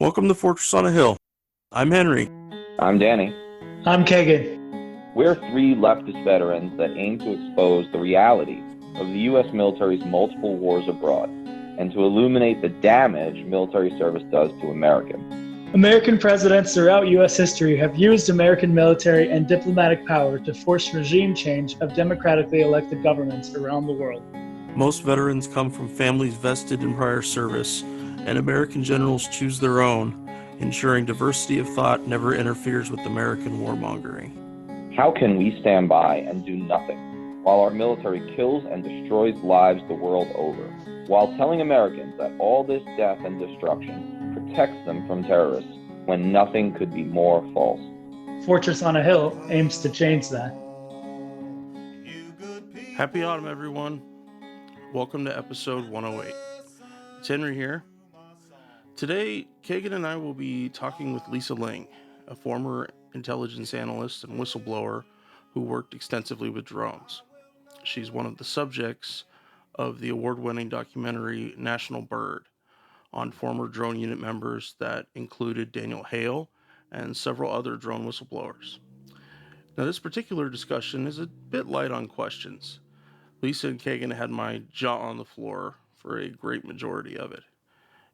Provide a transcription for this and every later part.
Welcome to Fortress on a Hill. I'm Henry. I'm Danny. I'm Keagan. We're three leftist veterans that aim to expose the reality of the U.S. military's multiple wars abroad and to illuminate the damage military service does to Americans. American presidents throughout U.S. history have used American military and diplomatic power to force regime change of democratically elected governments around the world. Most veterans come from families vested in prior service, and American generals choose their own, ensuring diversity of thought never interferes with American warmongering. How can we stand by and do nothing while our military kills and destroys lives the world over, while telling Americans that all this death and destruction protects them from terrorists when nothing could be more false? Fortress on a Hill aims to change that. Happy autumn, everyone. Welcome to episode 108. It's Henry here. Today, Keagan and I will be talking with Lisa Ling, a former intelligence analyst and whistleblower who worked extensively with drones. She's one of the subjects of the award-winning documentary National Bird on former drone unit members that included Daniel Hale and several other drone whistleblowers. Now, this particular discussion is a bit light on questions. Lisa and Keagan had my jaw on the floor for a great majority of it.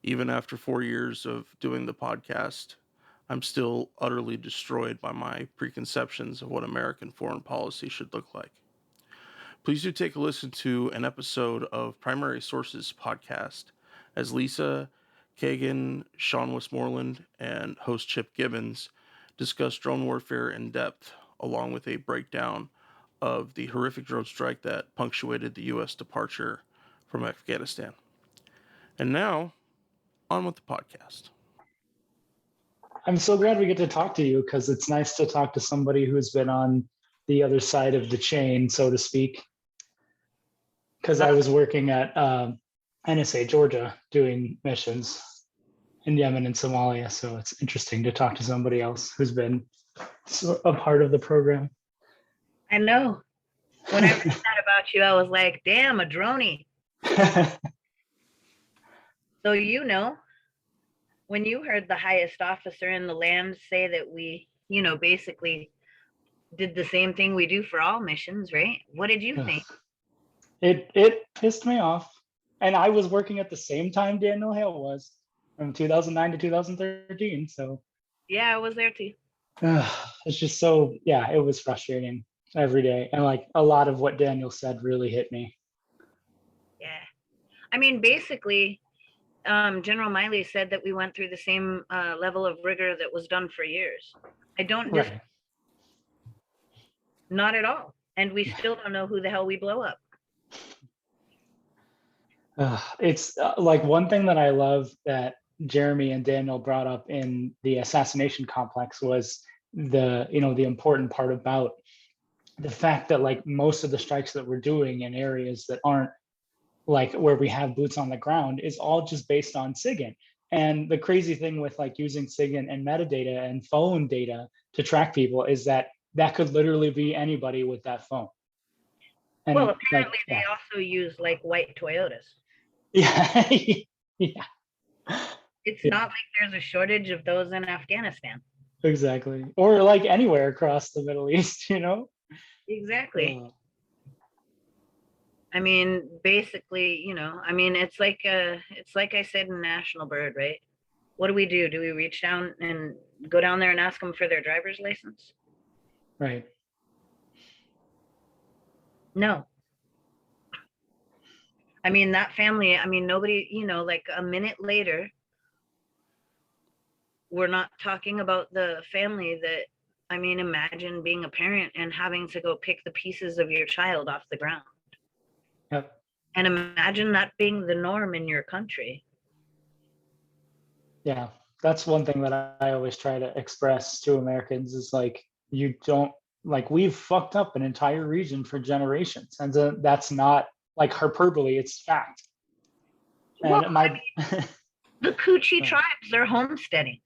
Even after 4 years of doing the podcast, I'm still utterly destroyed by my preconceptions of what American foreign policy should look like. Please do take a listen to an episode of Primary Sources podcast as Lisa, Keagan, Sean Westmoreland, and host Chip Gibbons discuss drone warfare in depth, along with a breakdown of the horrific drone strike that punctuated the U.S. departure from Afghanistan. And now, on with the podcast. I'm so glad we get to talk to you because it's nice to talk to somebody who's been on the other side of the chain, so to speak. Because I was working at NSA Georgia doing missions in Yemen and Somalia, so it's interesting to talk to somebody else who's been a part of the program. I know. When I read that about you, I was like, damn, a droney. So, when you heard the highest officer in the land say that we, basically did the same thing we do for all missions, right? What did you think? It pissed me off. And I was working at the same time Daniel Hale was from 2009 to 2013. So yeah, I was there too. It's just so, it was frustrating every day. And like a lot of what Daniel said really hit me. Yeah. I mean, basically, General Miley said that we went through the same level of rigor that was done for years. I don't just, not at all. And we still don't know who the hell we blow up. It's like one thing that I love that Jeremy and Daniel brought up in the assassination complex was the important part about the fact that like most of the strikes that we're doing in areas that aren't like where we have boots on the ground is all just based on SIGINT. And the crazy thing with like using SIGINT and metadata and phone data to track people is that could literally be anybody with that phone. And well, apparently they also use like white Toyotas. Yeah. Yeah. It's not like there's a shortage of those in Afghanistan. Exactly. Or like anywhere across the Middle East, Exactly. I mean, basically, it's like I said in National Bird, right? What do? Do we reach down and go down there and ask them for their driver's license? Right. No. I mean, that family, nobody, like a minute later, we're not talking about the family that, imagine being a parent and having to go pick the pieces of your child off the ground. Yep. And imagine that being the norm in your country. Yeah, that's one thing that I always try to express to Americans is like, we've fucked up an entire region for generations. And that's not like hyperbole, it's fact. And the Coochie tribes are homesteading.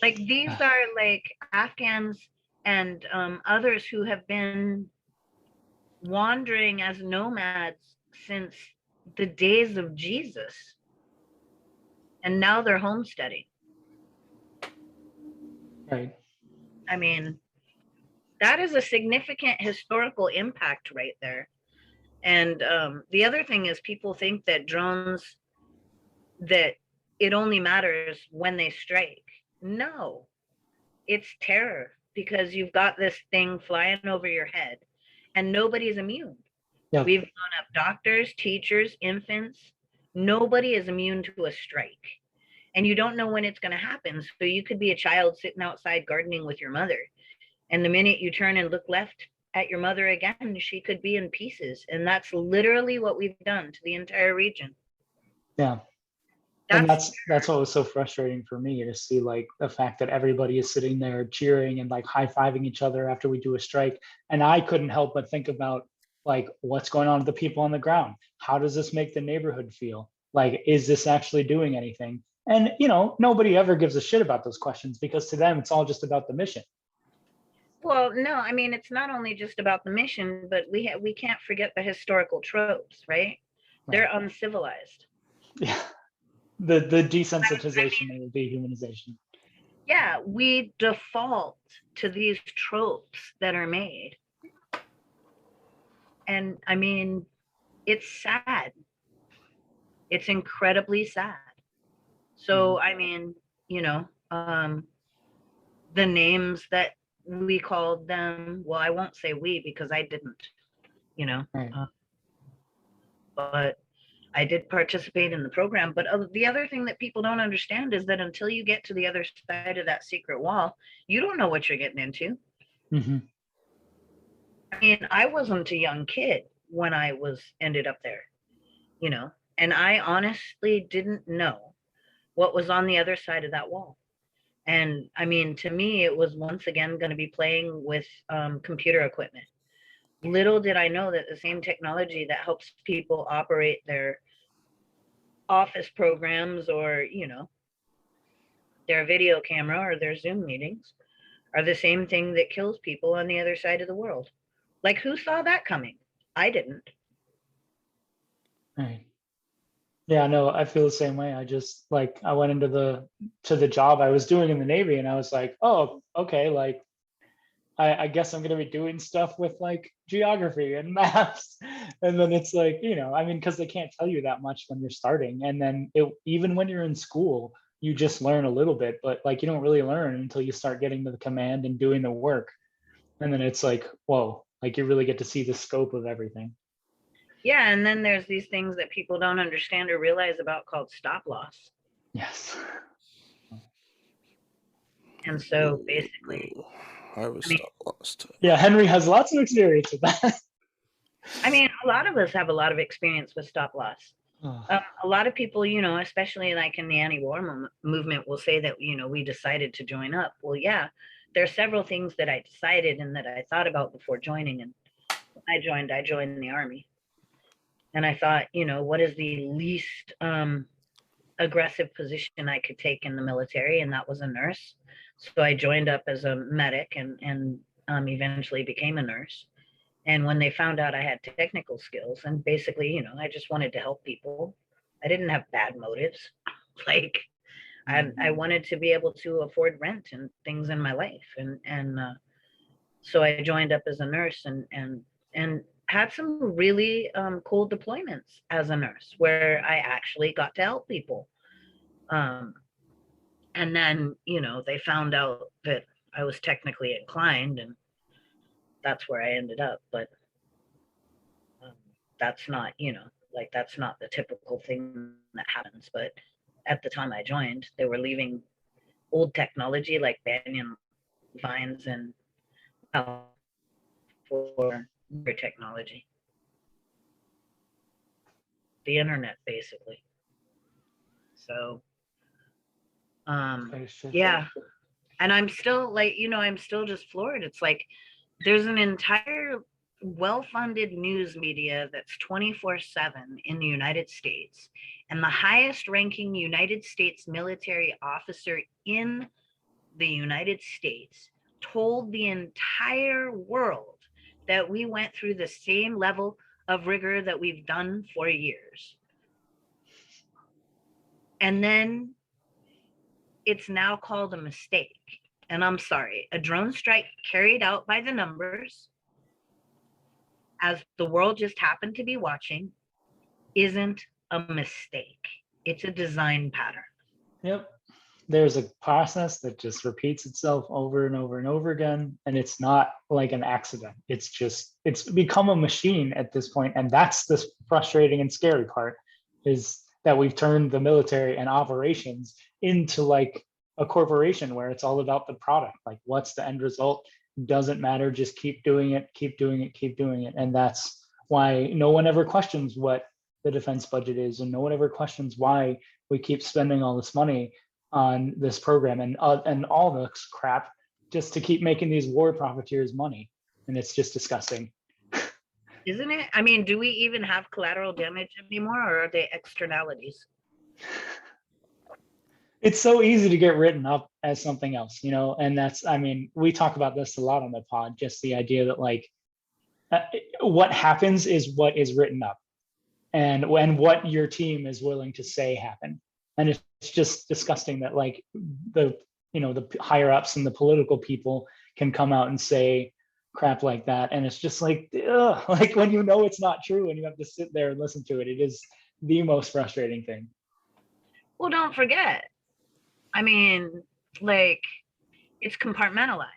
Like these are like Afghans and others who have been wandering as nomads since the days of Jesus. And now they're homesteading. Right. I mean, that is a significant historical impact right there. And the other thing is people think that drones, that it only matters when they strike. No, it's terror, because you've got this thing flying over your head and nobody's immune. Yep. We've grown up doctors, teachers, infants. Nobody is immune to a strike. And you don't know when it's going to happen. So you could be a child sitting outside gardening with your mother. And the minute you turn and look left at your mother again, she could be in pieces. And that's literally what we've done to the entire region. Yeah. And that's what was so frustrating for me, to see like the fact that everybody is sitting there cheering and like high-fiving each other after we do a strike. And I couldn't help but think about like what's going on to the people on the ground. How does this make the neighborhood feel? Like, is this actually doing anything? And nobody ever gives a shit about those questions, because to them it's all just about the mission. Well, no, I mean, it's not only just about the mission, but we can't forget the historical tropes, right? They're uncivilized. Yeah. The desensitization and the dehumanization. Yeah, we default to these tropes that are made. And I mean, it's sad. It's incredibly sad. So, I mean, the names that we called them, well, I won't say we because I didn't, Right. But I did participate in the program. But the other thing that people don't understand is that until you get to the other side of that secret wall, you don't know what you're getting into. Mm-hmm. I mean, I wasn't a young kid when I ended up there, and I honestly didn't know what was on the other side of that wall. And I mean, to me, it was once again going to be playing with computer equipment. Little did I know that the same technology that helps people operate their office programs or, their video camera or their Zoom meetings are the same thing that kills people on the other side of the world. Like, who saw that coming? I didn't. Right. Yeah, no, I feel the same way. I just I went into the job I was doing in the Navy, and I was like, oh, okay, like I guess I'm gonna be doing stuff with like geography and maps. And then it's like, I mean, because they can't tell you that much when you're starting. And then even when you're in school, you just learn a little bit, but like you don't really learn until you start getting to the command and doing the work. And then it's like, whoa, like you really get to see the scope of everything. Yeah, and then there's these things that people don't understand or realize about called stop loss. Yes. And so basically, I was stop lost. Yeah, Henry has lots of experience with that. I mean, a lot of us have a lot of experience with stop loss. A lot of people, especially like in the anti-war movement, will say that, we decided to join up. Well, yeah, there are several things that I decided and that I thought about before joining. And when I joined the Army. And I thought, what is the least aggressive position I could take in the military? And that was a nurse. So I joined up as a medic and eventually became a nurse. And when they found out I had technical skills, and basically, I just wanted to help people. I didn't have bad motives. Like, I wanted to be able to afford rent and things in my life. And so I joined up as a nurse and had some really cool deployments as a nurse where I actually got to help people. And then, they found out that I was technically inclined, and that's where I ended up. But that's not, that's not the typical thing that happens. But at the time I joined, they were leaving old technology like banyan vines and for newer technology. The internet, basically. So, yeah. And I'm still I'm still just floored. It's like there's an entire well-funded news media that's 24/7 in the United States, and the highest ranking United States military officer in the United States told the entire world that we went through the same level of rigor that we've done for years. And then it's now called a mistake. and I'm sorry, a drone strike carried out by the numbers as the world just happened to be watching isn't a mistake. It's a design pattern. Yep. There's a process that just repeats itself over and over and over again. And it's not like an accident. It's become a machine at this point. And that's the frustrating and scary part, is that we've turned the military and operations into like a corporation where it's all about the product. Like, what's the end result? Doesn't matter. Just keep doing it, keep doing it, keep doing it. And that's why no one ever questions what the defense budget is. And no one ever questions why we keep spending all this money on this program and all this crap just to keep making these war profiteers money. And it's just disgusting. Isn't it? I mean, do we even have collateral damage anymore, or are they externalities? It's so easy to get written up as something else, you know, and that's, I mean, we talk about this a lot on the pod, just the idea that like what happens is what is written up, and when what your team is willing to say happened. And it's just disgusting that like the higher ups and the political people can come out and say crap like that. And it's just like, ugh, like when you know it's not true and you have to sit there and listen to it, it is the most frustrating thing. Well, don't forget, I mean, like, it's compartmentalized.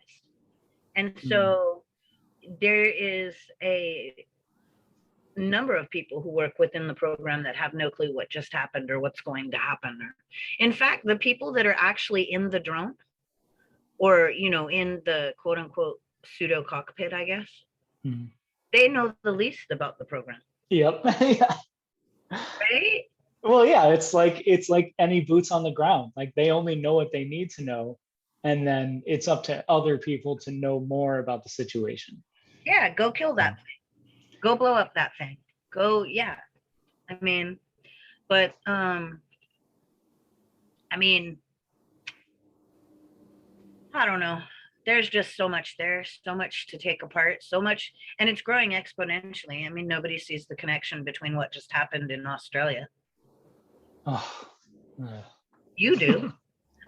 And so there is a number of people who work within the program that have no clue what just happened or what's going to happen. In fact, the people that are actually in the drone, or, you know, in the quote unquote pseudo cockpit, I guess, they know the least about the program. Yep. Yeah. Right? Well, yeah, it's like any boots on the ground. Like, they only know what they need to know, and then it's up to other people to know more about the situation. Yeah, go kill that thing. Go blow up that thing. Go, yeah. I mean, but I mean, I don't know. There's just so much there, so much to take apart, so much, and it's growing exponentially. I mean, nobody sees the connection between what just happened in Australia. Oh. You do.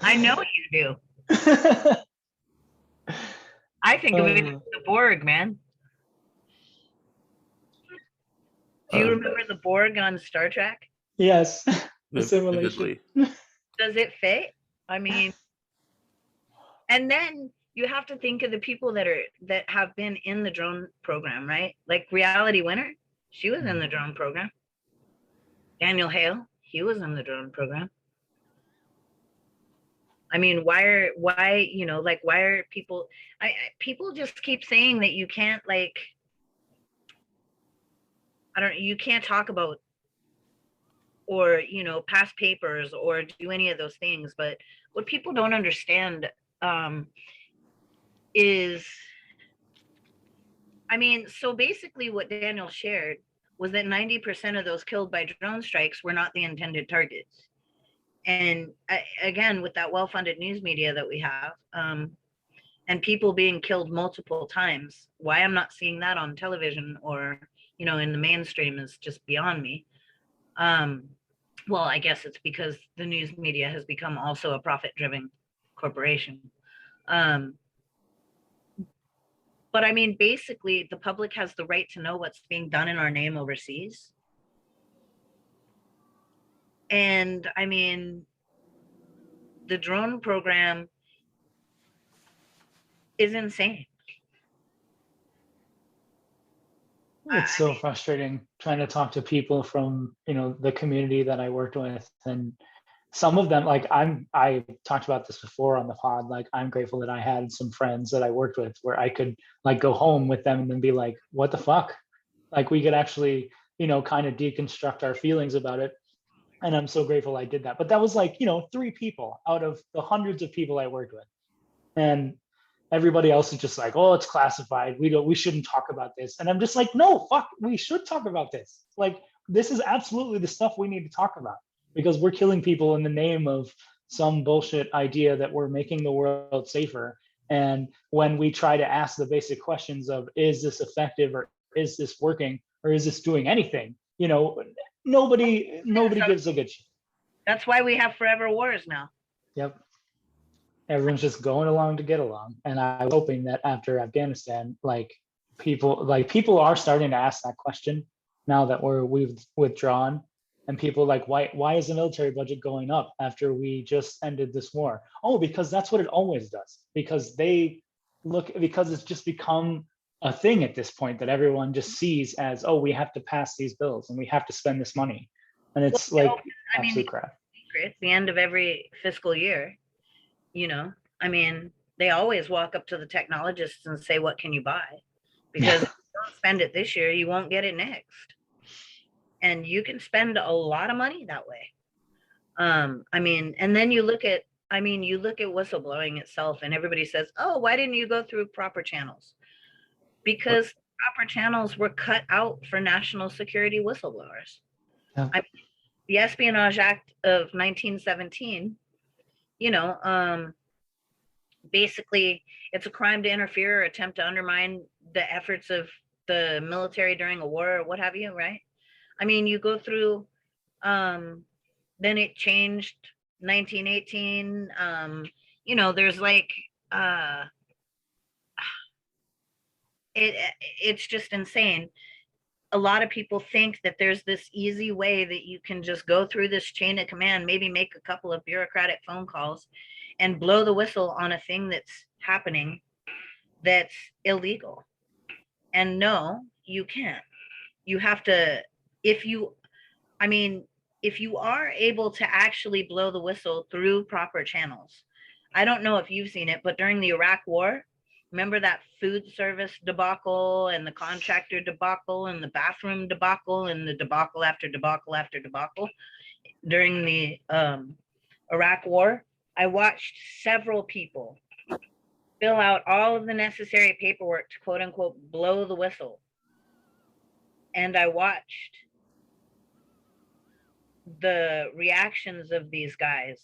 I know you do. I think of it as the Borg, man. Do you remember the Borg on Star Trek? Yes. The simulation. Does it fit? I mean, and then you have to think of the people that have been in the drone program, right? Like Reality Winner, she was in the drone program. Daniel Hale, he was in the drone program. I mean, why are people, people just keep saying that you can't, like, you can't talk about or, you know, pass papers or do any of those things. But what people don't understand is, I mean, so basically what Daniel shared was that 90% of those killed by drone strikes were not the intended targets. And again, with that well-funded news media that we have, and people being killed multiple times, why I'm not seeing that on television or, you know, in the mainstream is just beyond me. Well, I guess it's because the news media has become also a profit-driven corporation. But I mean, basically, the public has the right to know what's being done in our name overseas. And I mean, the drone program is insane. It's so frustrating trying to talk to people from, you know, the community that I worked with, and some of them, like, I talked about this before on the pod, like, I'm grateful that I had some friends that I worked with where I could like go home with them and then be like, what the fuck? Like, we could actually, you know, kind of deconstruct our feelings about it. And I'm so grateful I did that. But that was like, you know, 3 people out of the hundreds of people I worked with. And everybody else is just like, oh, it's classified. We shouldn't talk about this. And I'm just like, no, fuck, we should talk about this. Like, this is absolutely the stuff we need to talk about, because we're killing people in the name of some bullshit idea that we're making the world safer. And when we try to ask the basic questions of, is this effective, or is this working, or is this doing anything? You know, nobody gives a good shit. That's why we have forever wars now. Yep. Everyone's just going along to get along. And I was hoping that after Afghanistan, people are starting to ask that question now that we've withdrawn. And people like, why is the military budget going up after we just ended this war? Oh, because that's what it always does. Because it's just become a thing at this point that everyone just sees as, oh, we have to pass these bills and we have to spend this money. And it's Well, like absolute crap. Secret, the end of every fiscal year, I mean, they always walk up to the technologists and say, what can you buy? Because if you don't spend it this year, you won't get it next. And you can spend a lot of money that way. I mean, and then you look at whistleblowing itself, and everybody says, oh, why didn't you go through proper channels? Because proper channels were cut out for national security whistleblowers. Yeah. The Espionage Act of 1917, basically it's a crime to interfere or attempt to undermine the efforts of the military during a war or what have you, right? I mean, you go through, then it changed 1918. There's like, it's just insane. A lot of people think that there's this easy way that you can just go through this chain of command, maybe make a couple of bureaucratic phone calls and blow the whistle on a thing that's happening that's illegal. And no, you can't. You have to, if you are able to actually blow the whistle through proper channels. I don't know if you've seen it, but during the Iraq War, remember that food service debacle and the contractor debacle and the bathroom debacle and the debacle after debacle after debacle during the Iraq War? I watched several people fill out all of the necessary paperwork to quote unquote blow the whistle. And I watched the reactions of these guys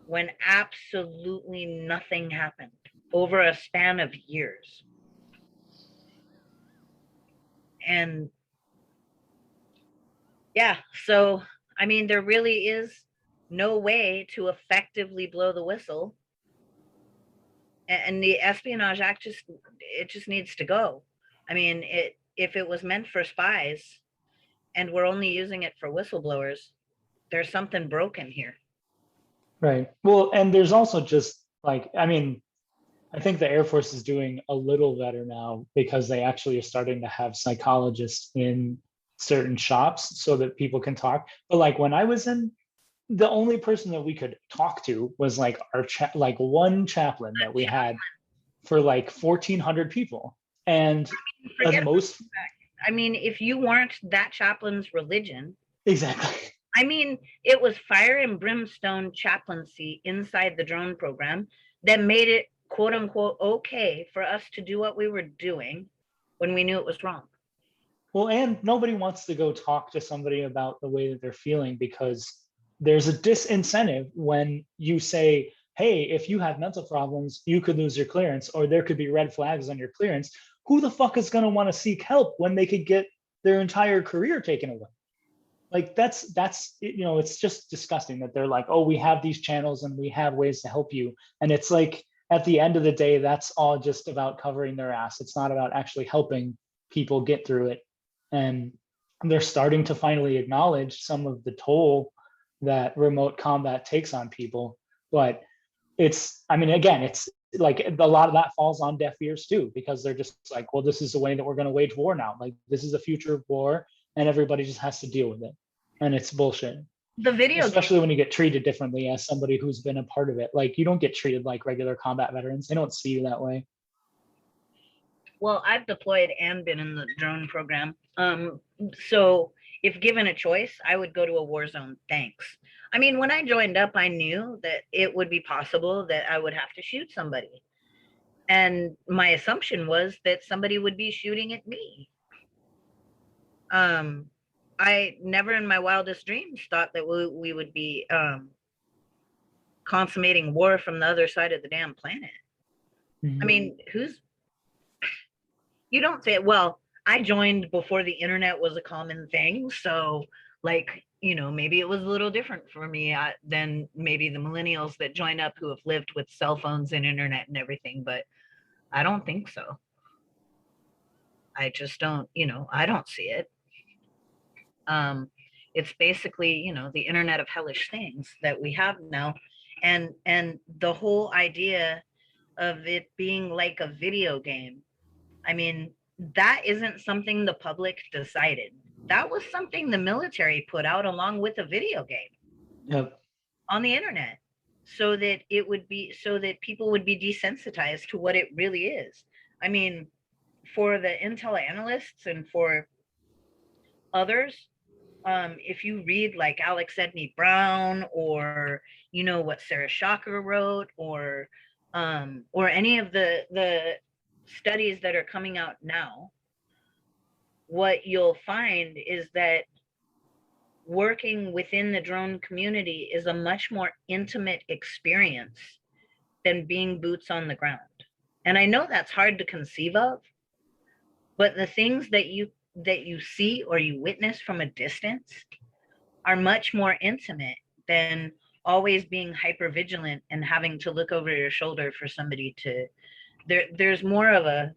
when absolutely nothing happened over a span of years. And yeah, so I mean, there really is no way to effectively blow the whistle. And the Espionage Act just needs to go. I mean, if it was meant for spies and we're only using it for whistleblowers, there's something broken here. Right. Well, and there's also just like, I mean, I think the Air Force is doing a little better now because they actually are starting to have psychologists in certain shops so that people can talk. But like when I was in, the only person that we could talk to was like like one chaplain that we had for like 1,400 people. And most, I mean, if you weren't that chaplain's religion, exactly. I mean, it was fire and brimstone chaplaincy inside the drone program that made it quote unquote okay for us to do what we were doing when we knew it was wrong. Well, and nobody wants to go talk to somebody about the way that they're feeling because there's a disincentive when you say, hey, if you have mental problems, you could lose your clearance or there could be red flags on your clearance. Who the fuck is going to want to seek help when they could get their entire career taken away? Like that's it's just disgusting that they're like, oh, we have these channels and we have ways to help you. And it's like, at the end of the day, that's all just about covering their ass. It's not about actually helping people get through it. And they're starting to finally acknowledge some of the toll that remote combat takes on people. But it's like a lot of that falls on deaf ears too, because they're just like, well, this is the way that we're going to wage war now. Like this is the future of war and everybody just has to deal with it. And it's bullshit. The video, especially when you get treated differently as somebody who's been a part of it. Like you don't get treated like regular combat veterans. They don't see you that way. Well, I've deployed and been in the drone program. So if given a choice, I would go to a war zone. Thanks. I mean, when I joined up, I knew that it would be possible that I would have to shoot somebody. And my assumption was that somebody would be shooting at me. I never in my wildest dreams thought that we would be consummating war from the other side of the damn planet. Mm-hmm. I mean, you don't say it. Well, I joined before the internet was a common thing. So like maybe it was a little different for me than maybe the millennials that joined up who have lived with cell phones and internet and everything, but I don't think so. I just don't, I don't see it. It's basically, the internet of hellish things that we have now. And the whole idea of it being like a video game, I mean, that isn't something the public decided. That was something the military put out along with a video game. Yep. On the internet, so that people would be desensitized to what it really is. I mean, for the intel analysts and for others, if you read like Alex Edney Brown, or what Sarah Shocker wrote, or any of the studies that are coming out now, what you'll find is that working within the drone community is a much more intimate experience than being boots on the ground. And I know that's hard to conceive of, but the things that you see or you witness from a distance are much more intimate than always being hyper vigilant and having to look over your shoulder for somebody to there's more of a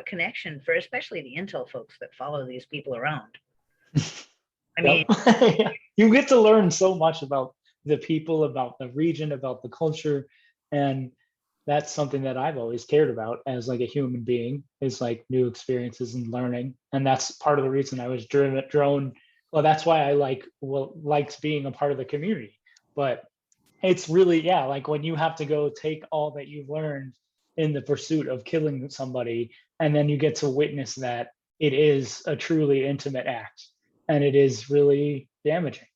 connection for especially the intel folks that follow these people around. I mean, you get to learn so much about the people, about the region, about the culture. And that's something that I've always cared about as like a human being, is like new experiences and learning. And that's part of the reason I was drawn. Well, that's why I liked being a part of the community. But it's really, like when you have to go take all that you've learned in the pursuit of killing somebody, and then you get to witness that it is a truly intimate act. And it is really damaging.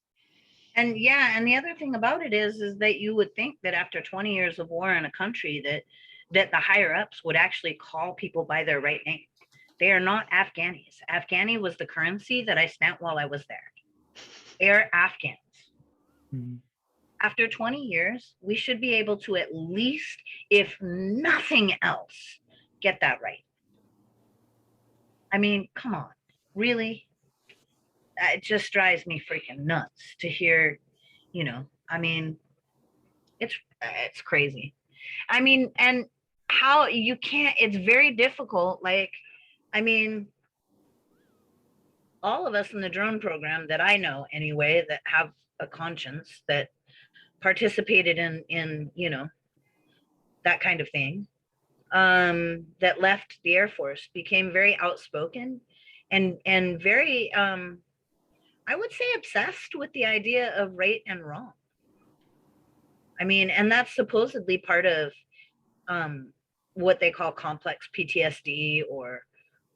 And the other thing about it is that you would think that after 20 years of war in a country that the higher ups would actually call people by their right name. They are not Afghanis. Afghani was the currency that I spent while I was there. They are Afghans. Mm-hmm. After 20 years, we should be able to at least, if nothing else, get that right. I mean, come on, really? It just drives me freaking nuts to hear, I mean, it's crazy. I mean, and how you can't, it's very difficult. Like, I mean, all of us in the drone program that I know anyway, that have a conscience, that participated in that kind of thing, that left the Air Force, became very outspoken and very, I would say, obsessed with the idea of right and wrong. I mean, and that's supposedly part of what they call complex PTSD or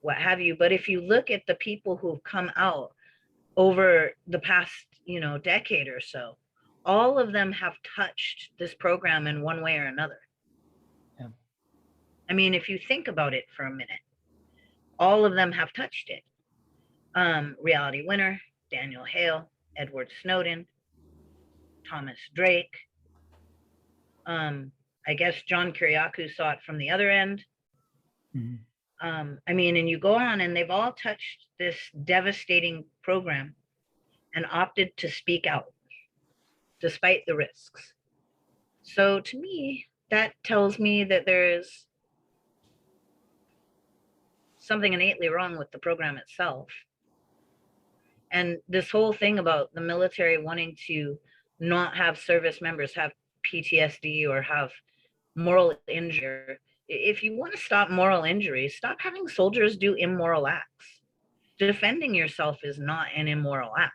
what have you. But if you look at the people who've come out over the past, decade or so, all of them have touched this program in one way or another. Yeah. I mean, if you think about it for a minute, all of them have touched it. Reality Winner, Daniel Hale, Edward Snowden, Thomas Drake. I guess John Kiriakou saw it from the other end. Mm-hmm. I mean, and you go on, and they've all touched this devastating program and opted to speak out despite the risks. So to me, that tells me that there's something innately wrong with the program itself. And this whole thing about the military wanting to not have service members have PTSD or have moral injury. If you want to stop moral injury, stop having soldiers do immoral acts. Defending yourself is not an immoral act.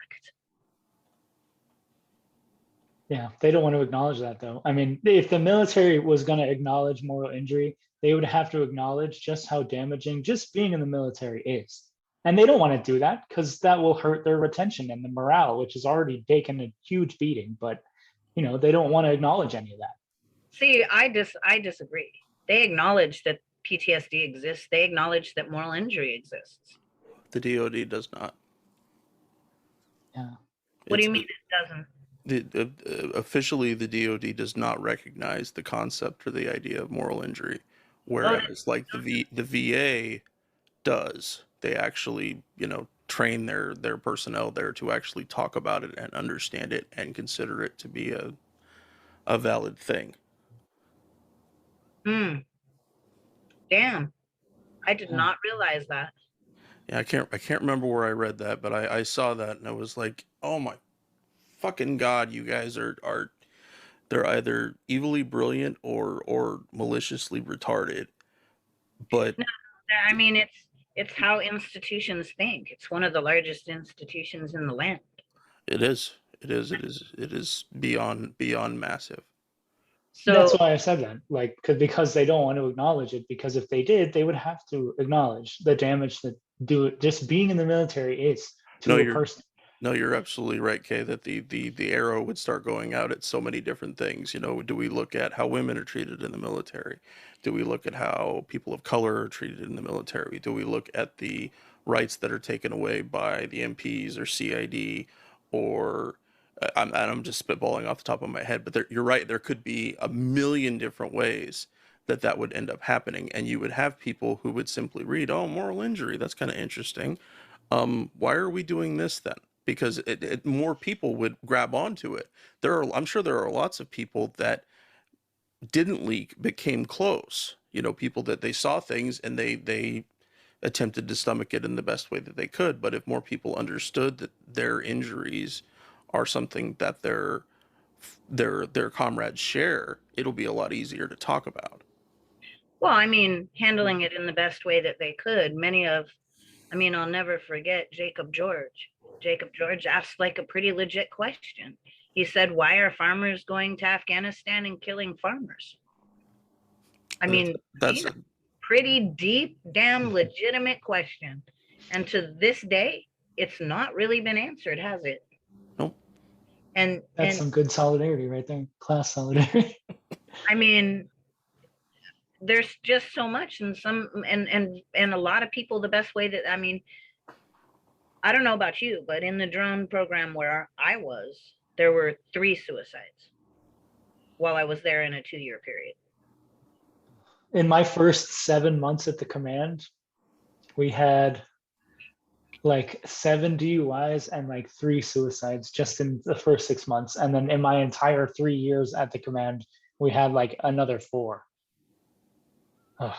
Yeah, they don't want to acknowledge that, though. I mean, if the military was going to acknowledge moral injury, they would have to acknowledge just how damaging just being in the military is. And they don't want to do that because that will hurt their retention and the morale, which has already taken a huge beating. But, they don't want to acknowledge any of that. See, I disagree. They acknowledge that PTSD exists. They acknowledge that moral injury exists. The DoD does not. Yeah. What do you mean it doesn't? Officially, the DoD does not recognize the concept or the idea of moral injury, whereas the VA does. They actually, train their personnel there to actually talk about it and understand it and consider it to be a valid thing. Damn, I did not realize that. Yeah, I can't remember where I read that, but I saw that and I was like, oh my fucking god, you guys are they're either evilly brilliant or maliciously retarded. But No, I mean it's how institutions think. It's one of the largest institutions in the land. it is beyond massive. That's So why I said that, like, because they don't want to acknowledge it. Because if they did, they would have to acknowledge the damage that just being in the military is No, to a person. you're absolutely right, Kay, that the arrow would start going out at so many different things. You know, do we look at how women are treated in the military? Do we look at how people of color are treated in the military? Do we look at the rights that are taken away by the MPs or CID or I'm just spitballing off the top of my head, but you're right. There could be a million different ways that would end up happening, and you would have people who would simply read, "Oh, moral injury. That's kind of interesting. Why are we doing this then?" Because more people would grab onto it. I'm sure there are lots of people that didn't leak but came close. You know, people that they saw things and they attempted to stomach it in the best way that they could. But if more people understood that their injuries are something that their comrades share, it'll be a lot easier to talk about. well, I mean, handling it in the best way that they could. I'll never forget Jacob George. Jacob George asked like a pretty legit question. He said, "Why are farmers going to Afghanistan and killing farmers?" I mean, That's a pretty deep, damn legitimate question. And to this day, it's not really been answered, has it? nope. That's some good solidarity right there, class solidarity. I mean, there's just so much, and a lot of people. The best way that I don't know about you, but in the drone program where I was, there were 3 suicides while I was there in a 2-year period. In my first 7 months at the command, we had like 7 DUIs and like 3 suicides just in the first 6 months. And then in my entire 3 years at the command, we had like another 4. Ugh.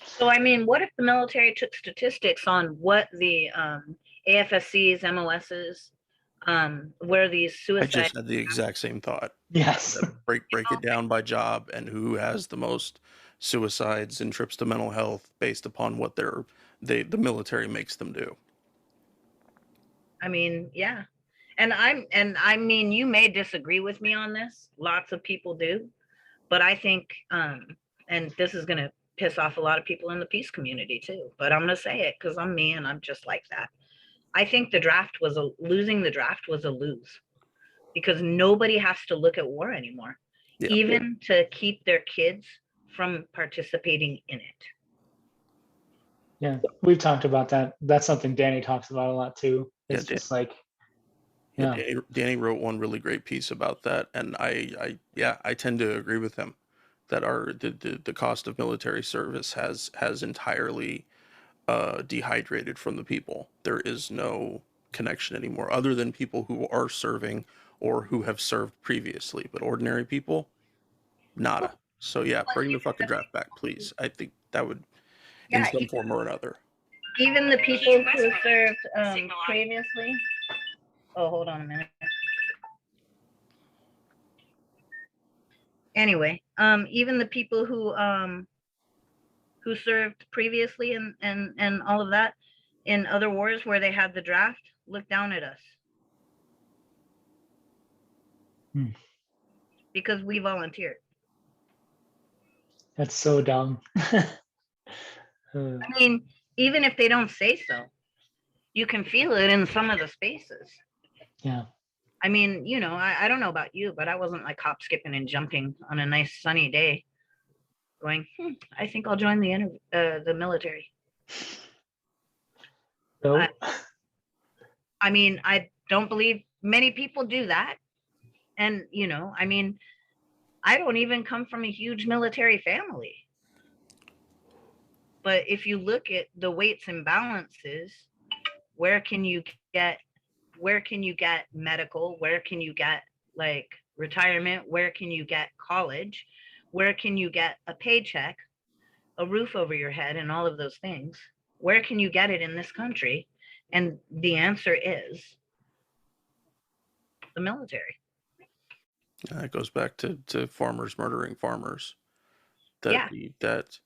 So, I mean, what if the military took statistics on what the AFSCs, MOSs, where these I suicides? just had the exact same thought. Yes. Break it down by job and who has the most suicides and trips to mental health based upon what the military makes them do. I mean, yeah. And I mean, you may disagree with me on this. Lots of people do. But I think, and this is going to piss off a lot of people in the peace community too, but I'm going to say it because I'm me and I'm just like that. I think losing the draft was a lose because nobody has to look at war anymore, even to keep their kids from participating in it. Yeah, we've talked about that. That's something Danny talks about a lot too. It's just like, yeah. Danny wrote one really great piece about that, and I tend to agree with him that the cost of military service has entirely dehydrated from the people. There is no connection anymore, other than people who are serving or who have served previously. But ordinary people, nada. So yeah, bring the fucking draft back, please. I think that would, in some form or another. Even the people who served previously. Oh, hold on a minute. Anyway, even the people who served previously and all of that in other wars where they had the draft look down at us because we volunteered. That's so dumb. I mean, even if they don't say so, you can feel it in some of the spaces. Yeah. I mean, you know, I don't know about you, but I wasn't like hop skipping and jumping on a nice sunny day going, I think I'll join the military. No. I mean, I don't believe many people do that. And, you know, I mean, I don't even come from a huge military family. But if you look at the weights and balances, where can you get medical, where can you get like retirement, where can you get college, where can you get a paycheck, a roof over your head, and all of those things? Where can you get it in this country? And the answer is the military. It goes back to farmers murdering farmers. That Yeah. that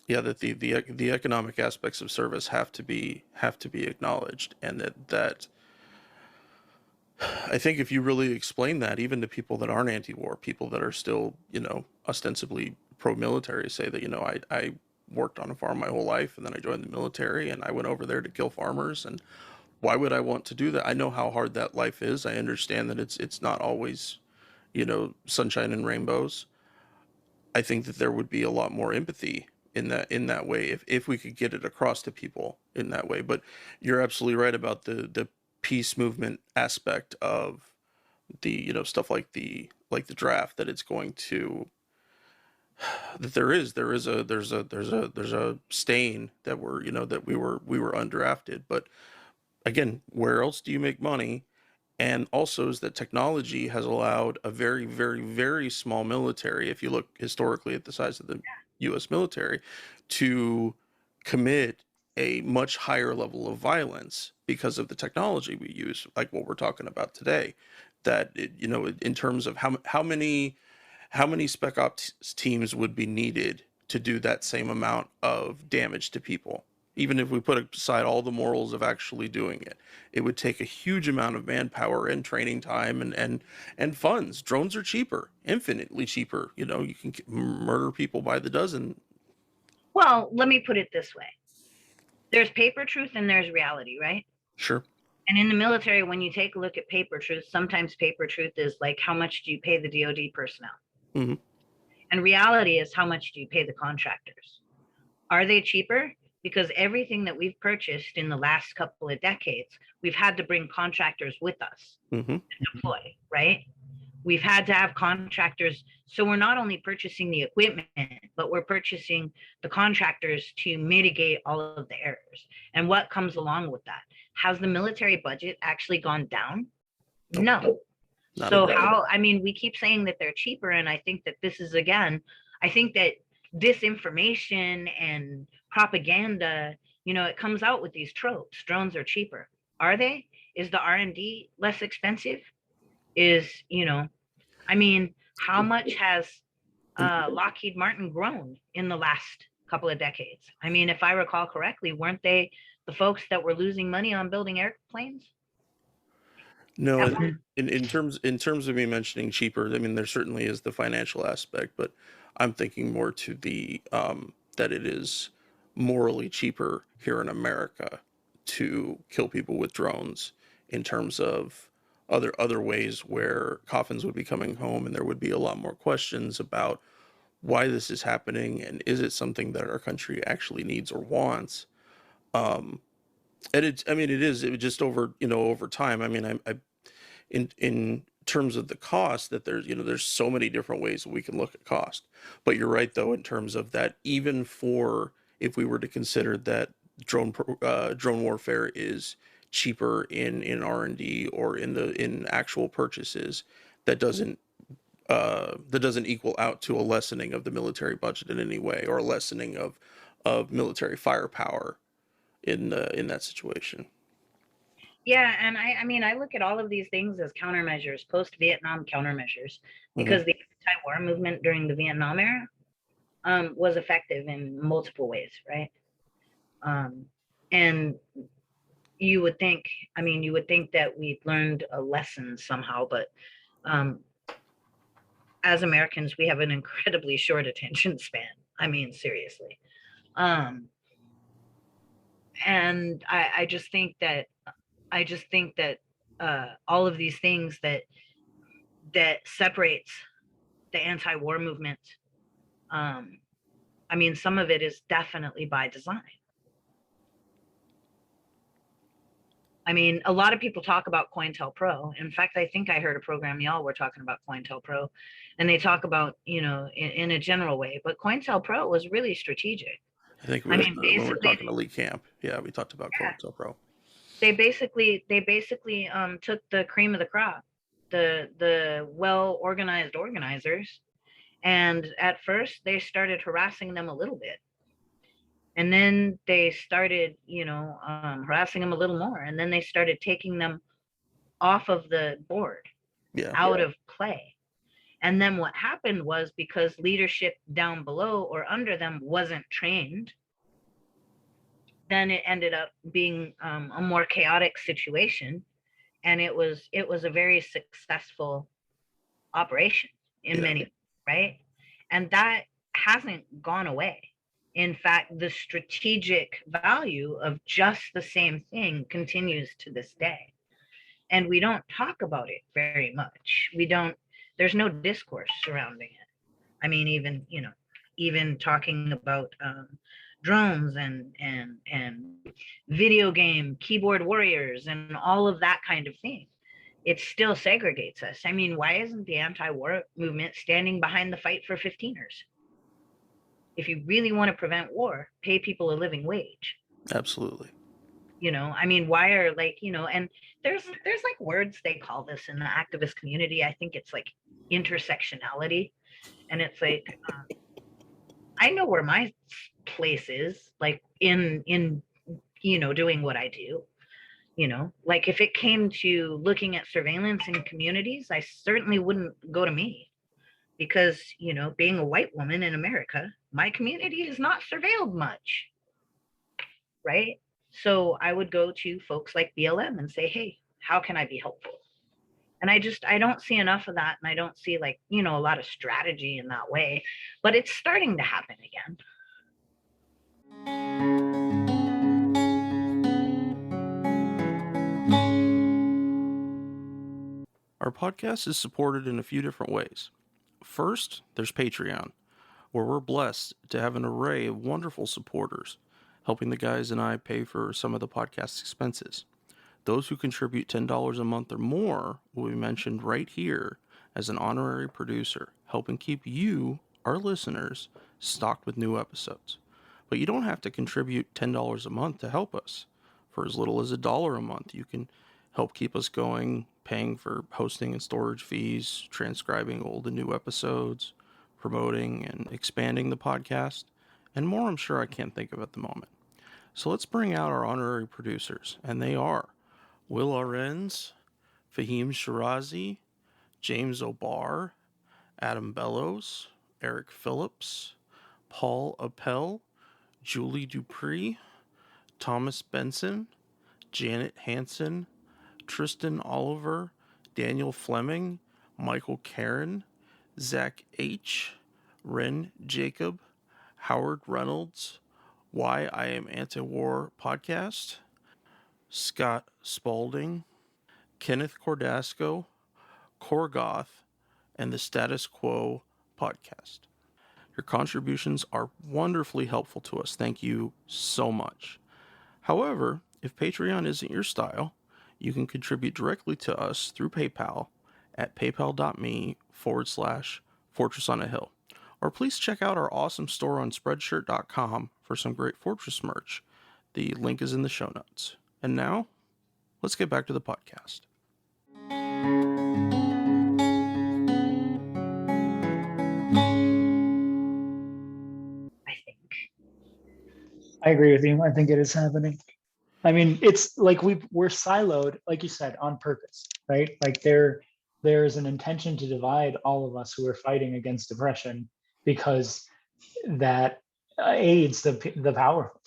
yeah, that the economic aspects of service have to be acknowledged, and that I think if you really explain that, even to people that aren't anti-war, people that are still, ostensibly pro-military, say that, I worked on a farm my whole life, and then I joined the military, and I went over there to kill farmers, and why would I want to do that? I know how hard that life is. I understand that it's not always, sunshine and rainbows. I think that there would be a lot more empathy in that way if we could get it across to people in that way. But you're absolutely right about the peace movement aspect of the stuff like the draft, that it's going to, that there's a stain that we're, that we were undrafted. But again, where else do you make money? And also is that technology has allowed a very, very, very small military, if you look historically at the size of the US military, to commit a much higher level of violence because of the technology we use, like what we're talking about today. That in terms of how many spec ops teams would be needed to do that same amount of damage to people, even if we put aside all the morals of actually doing it. It would take a huge amount of manpower and training time and funds. Drones are cheaper, infinitely cheaper. You can murder people by the dozen. Well, let me put it this way. There's paper truth and there's reality, right? Sure. And in the military, when you take a look at paper truth, sometimes paper truth is like, how much do you pay the DoD personnel? Mm-hmm. And reality is, how much do you pay the contractors? Are they cheaper? Because everything that we've purchased in the last couple of decades, we've had to bring contractors with us Mm-hmm. to deploy, right? We've had to have contractors. So we're not only purchasing the equipment, but we're purchasing the contractors to mitigate all of the errors. And what comes along with that? Has the military budget actually gone down? Nope. No. Not So at all. how, I mean, we keep saying that they're cheaper. And I think that this is, again, I think that disinformation and propaganda, it comes out with these tropes. Drones are cheaper. Are they? Is the R&D less expensive? Is, I mean, how much has Lockheed Martin grown in the last couple of decades? I mean, if I recall correctly, weren't they the folks that were losing money on building airplanes? No, At one- in terms of me mentioning cheaper, I mean there certainly is the financial aspect, but I'm thinking more to the that it is morally cheaper here in America to kill people with drones, in terms of other ways where coffins would be coming home, and there would be a lot more questions about why this is happening, and is it something that our country actually needs or wants. And it was just over time. I mean, I in terms of the cost, that there's so many different ways we can look at cost. But you're right, though, in terms of that, even for, if we were to consider that drone warfare is cheaper in R&D, or in actual purchases, that doesn't equal out to a lessening of the military budget in any way, or a lessening of military firepower in that situation. Yeah, and I mean, I look at all of these things as countermeasures, post-Vietnam countermeasures, because the anti-war movement during the Vietnam era was effective in multiple ways, right? And you would think that we've learned a lesson somehow, but as Americans, we have an incredibly short attention span. I mean, seriously. And I just think that all of these things that separates the anti-war movement, I mean, some of it is definitely by design. I mean, a lot of people talk about COINTELPRO. In fact, I think I heard a program y'all were talking about COINTELPRO, and they talk about, in a general way, but COINTELPRO was really strategic. I think I mean, when we were basically, talking elite camp, yeah, we talked about COINTELPRO. they basically took the cream of the crop, the well organized organizers, and at first they started harassing them a little bit, and then they started, harassing them a little more, and then they started taking them off of the board, Yeah. out of play. And then what happened was, because leadership down below or under them wasn't trained, then it ended up being a more chaotic situation, and it was a very successful operation in many, right? And that hasn't gone away. In fact, the strategic value of just the same thing continues to this day, and we don't talk about it very much. There's no discourse surrounding it. I mean, even talking about drones and video game keyboard warriors and all of that kind of thing, it still segregates us. I mean, why isn't the anti-war movement standing behind the fight for 15ers? If you really want to prevent war, pay people a living wage. Absolutely. I mean, why are, and there's like words they call this in the activist community. I think it's like intersectionality, and it's like, I know where my place is, like in doing what I do. Like if it came to looking at surveillance in communities, I certainly wouldn't go to me, because being a white woman in America, my community is not surveilled much, right? So I would go to folks like BLM and say, hey, how can I be helpful? And I don't see enough of that, and I don't see, like, a lot of strategy in that way, but it's starting to happen again. Our podcast is supported in a few different ways. First, there's Patreon, where we're blessed to have an array of wonderful supporters, helping the guys and I pay for some of the podcast's expenses. Those who contribute $10 a month or more will be mentioned right here as an honorary producer, helping keep you, our listeners, stocked with new episodes. But you don't have to contribute $10 a month to help us. For as little as $1 a month, you can help keep us going, paying for hosting and storage fees, transcribing old and new episodes, promoting and expanding the podcast, and more I'm sure I can't think of at the moment. So let's bring out our honorary producers, and they are Will Arens, Fahim Shirazi, James O'Barr, Adam Bellows, Eric Phillips, Paul Appel, Julie Dupree, Thomas Benson, Janet Hansen, Tristan Oliver, Daniel Fleming, Michael Karen, Zach H., Ren Jacob, Howard Reynolds, Why I Am Anti-War Podcast, Scott Spalding, Kenneth Cordasco, Korgoth, and the Status Quo Podcast. Your contributions are wonderfully helpful to us. Thank you so much. However, if Patreon isn't your style, you can contribute directly to us through PayPal at paypal.me/Fortress on a Hill. Or please check out our awesome store on Spreadshirt.com for some great Fortress merch. The link is in the show notes. And now, let's get back to the podcast. I think. I agree with you. I think it is happening. I mean, it's like we're siloed, like you said, on purpose, right? Like there's an intention to divide all of us who are fighting against oppression, because that aids the powerful.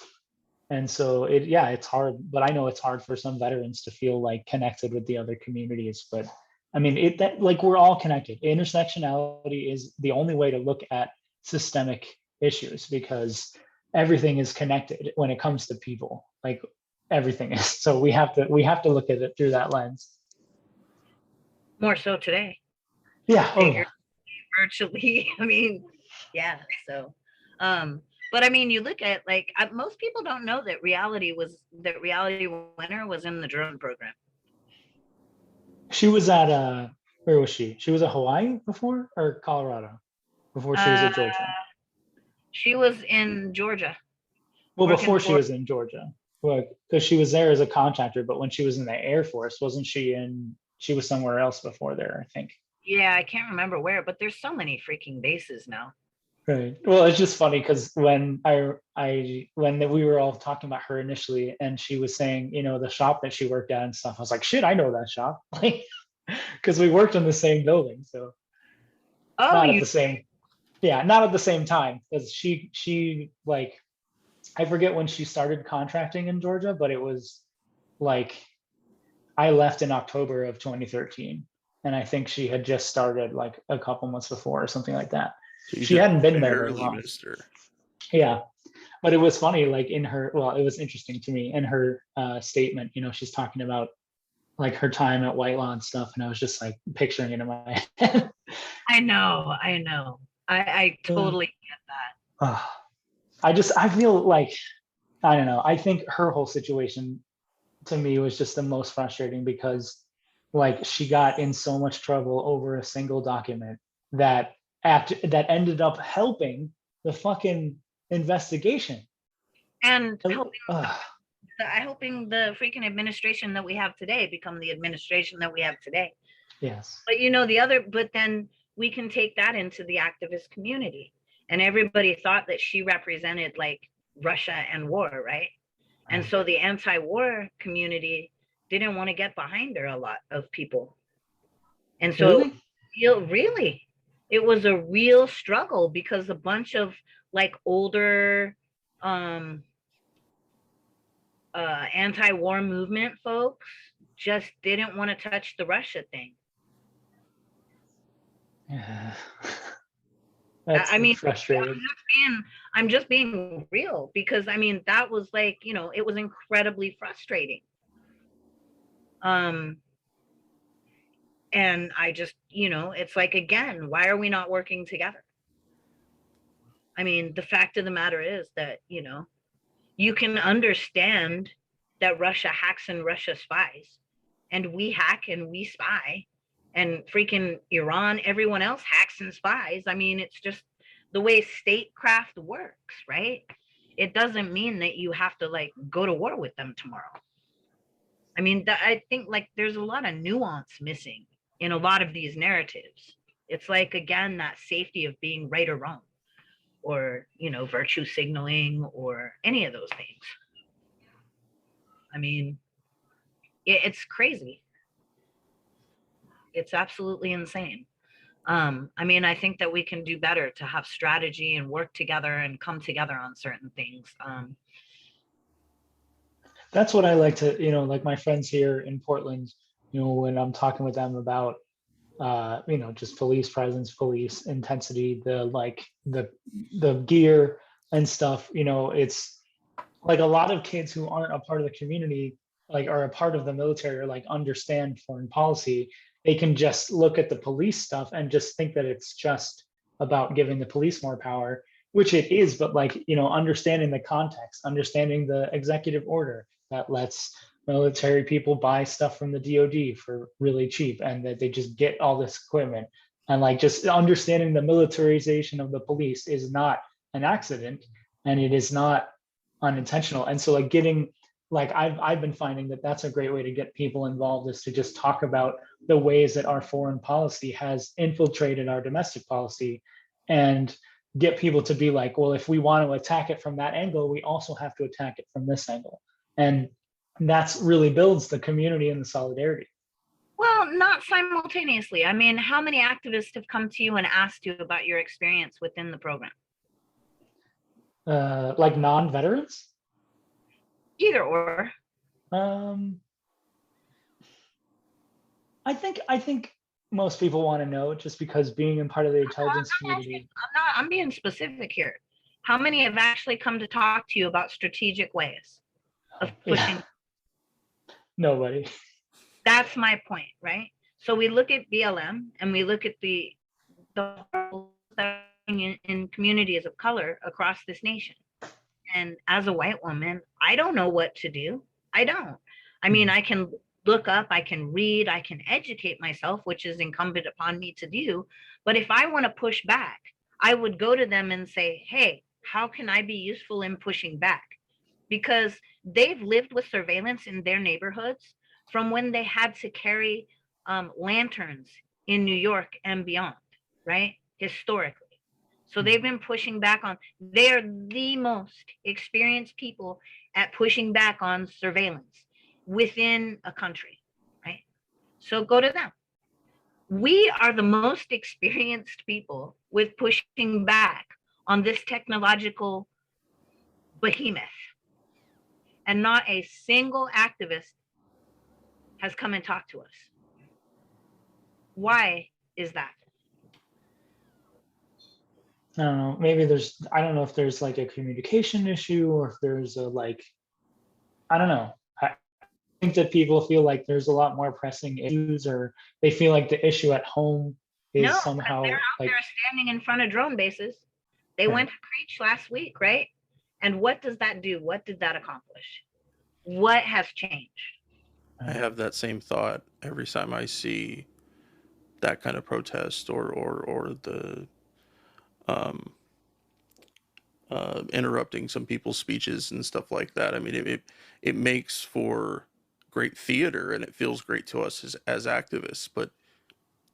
And so it's hard, but I know it's hard for some veterans to feel like connected with the other communities. But I mean, like we're all connected. Intersectionality is the only way to look at systemic issues, because everything is connected when it comes to people. Like everything is. So we have to look at it through that lens. More so today. Yeah. Oh yeah. Virtually. I mean, yeah. So, but I mean, you look at, like, most people don't know that Reality Winner was in the drone program. She was at where was she? She was at Hawaii before, or Colorado before she was at Georgia? She was in Georgia. Well, working before she for. was in Georgia, because she was there as a contractor, but when she was in the Air Force, wasn't she in? She was somewhere else before there, I think. Yeah, I can't remember where, but there's so many freaking bases now. Right. Well, it's just funny because when we were all talking about her initially, and she was saying, the shop that she worked at and stuff, I was like, shit, I know that shop, like, because we worked in the same building, so Oh, not at you. the same, yeah, not at the same time, because she like, I forget when she started contracting in Georgia, but it was like I left in October of 2013, and I think she had just started like a couple months before or something like that. So you She just hadn't been there very barely long. missed her. Yeah, but it was funny, like it was interesting to me in her statement. She's talking about like her time at Whitelaw and stuff, and I was just like picturing it in my head. I know. I totally get that. I feel like, I don't know. I think her whole situation to me was just the most frustrating because like she got in so much trouble over a single document that ended up helping the fucking investigation. And Ugh. helping the freaking administration that we have today become the administration that we have today. Yes. But but then we can take that into the activist community. And everybody thought that she represented like Russia and war, right? And so the anti-war community didn't want to get behind her, a lot of people. And so really, it was a real struggle because a bunch of like older anti-war movement folks just didn't want to touch the Russia thing. Yeah. I mean, frustrating. I'm just being real because I mean that was like, it was incredibly frustrating. And I just, it's like, again, why are we not working together? I mean, the fact of the matter is that, you can understand that Russia hacks and Russia spies, and we hack and we spy, and freaking Iran, everyone else hacks and spies. I mean, it's just the way statecraft works, right? It doesn't mean that you have to like go to war with them tomorrow. I mean, I think like there's a lot of nuance missing in a lot of these narratives. It's like, again, that safety of being right or wrong, or, virtue signaling, or any of those things. I mean, it's crazy. It's absolutely insane. I mean, I think that we can do better to have strategy and work together and come together on certain things. That's what I like to, like my friends here in Portland, when I'm talking with them about, just police presence, police intensity, the gear and stuff, it's like a lot of kids who aren't a part of the community, like are a part of the military or like understand foreign policy, they can just look at the police stuff and just think that it's just about giving the police more power, which it is, but like, understanding the context, understanding the executive order that lets military people buy stuff from the DoD for really cheap and that they just get all this equipment, and like just understanding the militarization of the police is not an accident and it is not unintentional. And so like getting, like I've been finding that that's a great way to get people involved, is to just talk about the ways that our foreign policy has infiltrated our domestic policy, and get people to be like, well, if we want to attack it from that angle, we also have to attack it from this angle. And that's really builds the community and the solidarity. Well, not simultaneously. I mean, how many activists have come to you and asked you about your experience within the program? Like non-veterans? Either or. I think most people want to know, just because being in part of the intelligence community. I'm being specific here. How many have actually come to talk to you about strategic ways of pushing? Yeah. Nobody. That's my point, right? So we look at BLM and we look at the in communities of color across this nation. And as a white woman, I don't know what to do. I don't. I mean, I can look up, I can read, I can educate myself, which is incumbent upon me to do. But if I want to push back, I would go to them and say, hey, how can I be useful in pushing back? because they've lived with surveillance in their neighborhoods from when they had to carry lanterns in New York and beyond, right? Historically. So they've been pushing back on, they're the most experienced people at pushing back on surveillance within a country, right? So go to them. We are the most experienced people with pushing back on this technological behemoth. And not a single activist has come and talked to us. Why is that? I don't know. Maybe I don't know if there's like a communication issue or if there's a I don't know. I think that people feel like there's a lot more pressing issues, or they feel like the issue at home is No, somehow they're out like, there standing in front of drone bases. They right. went to preach last week, right? And what does that do? What did that accomplish? What has changed? I have that same thought every time I see that kind of protest or the interrupting some people's speeches and stuff like that. I mean, it makes for great theater and it feels great to us as activists. But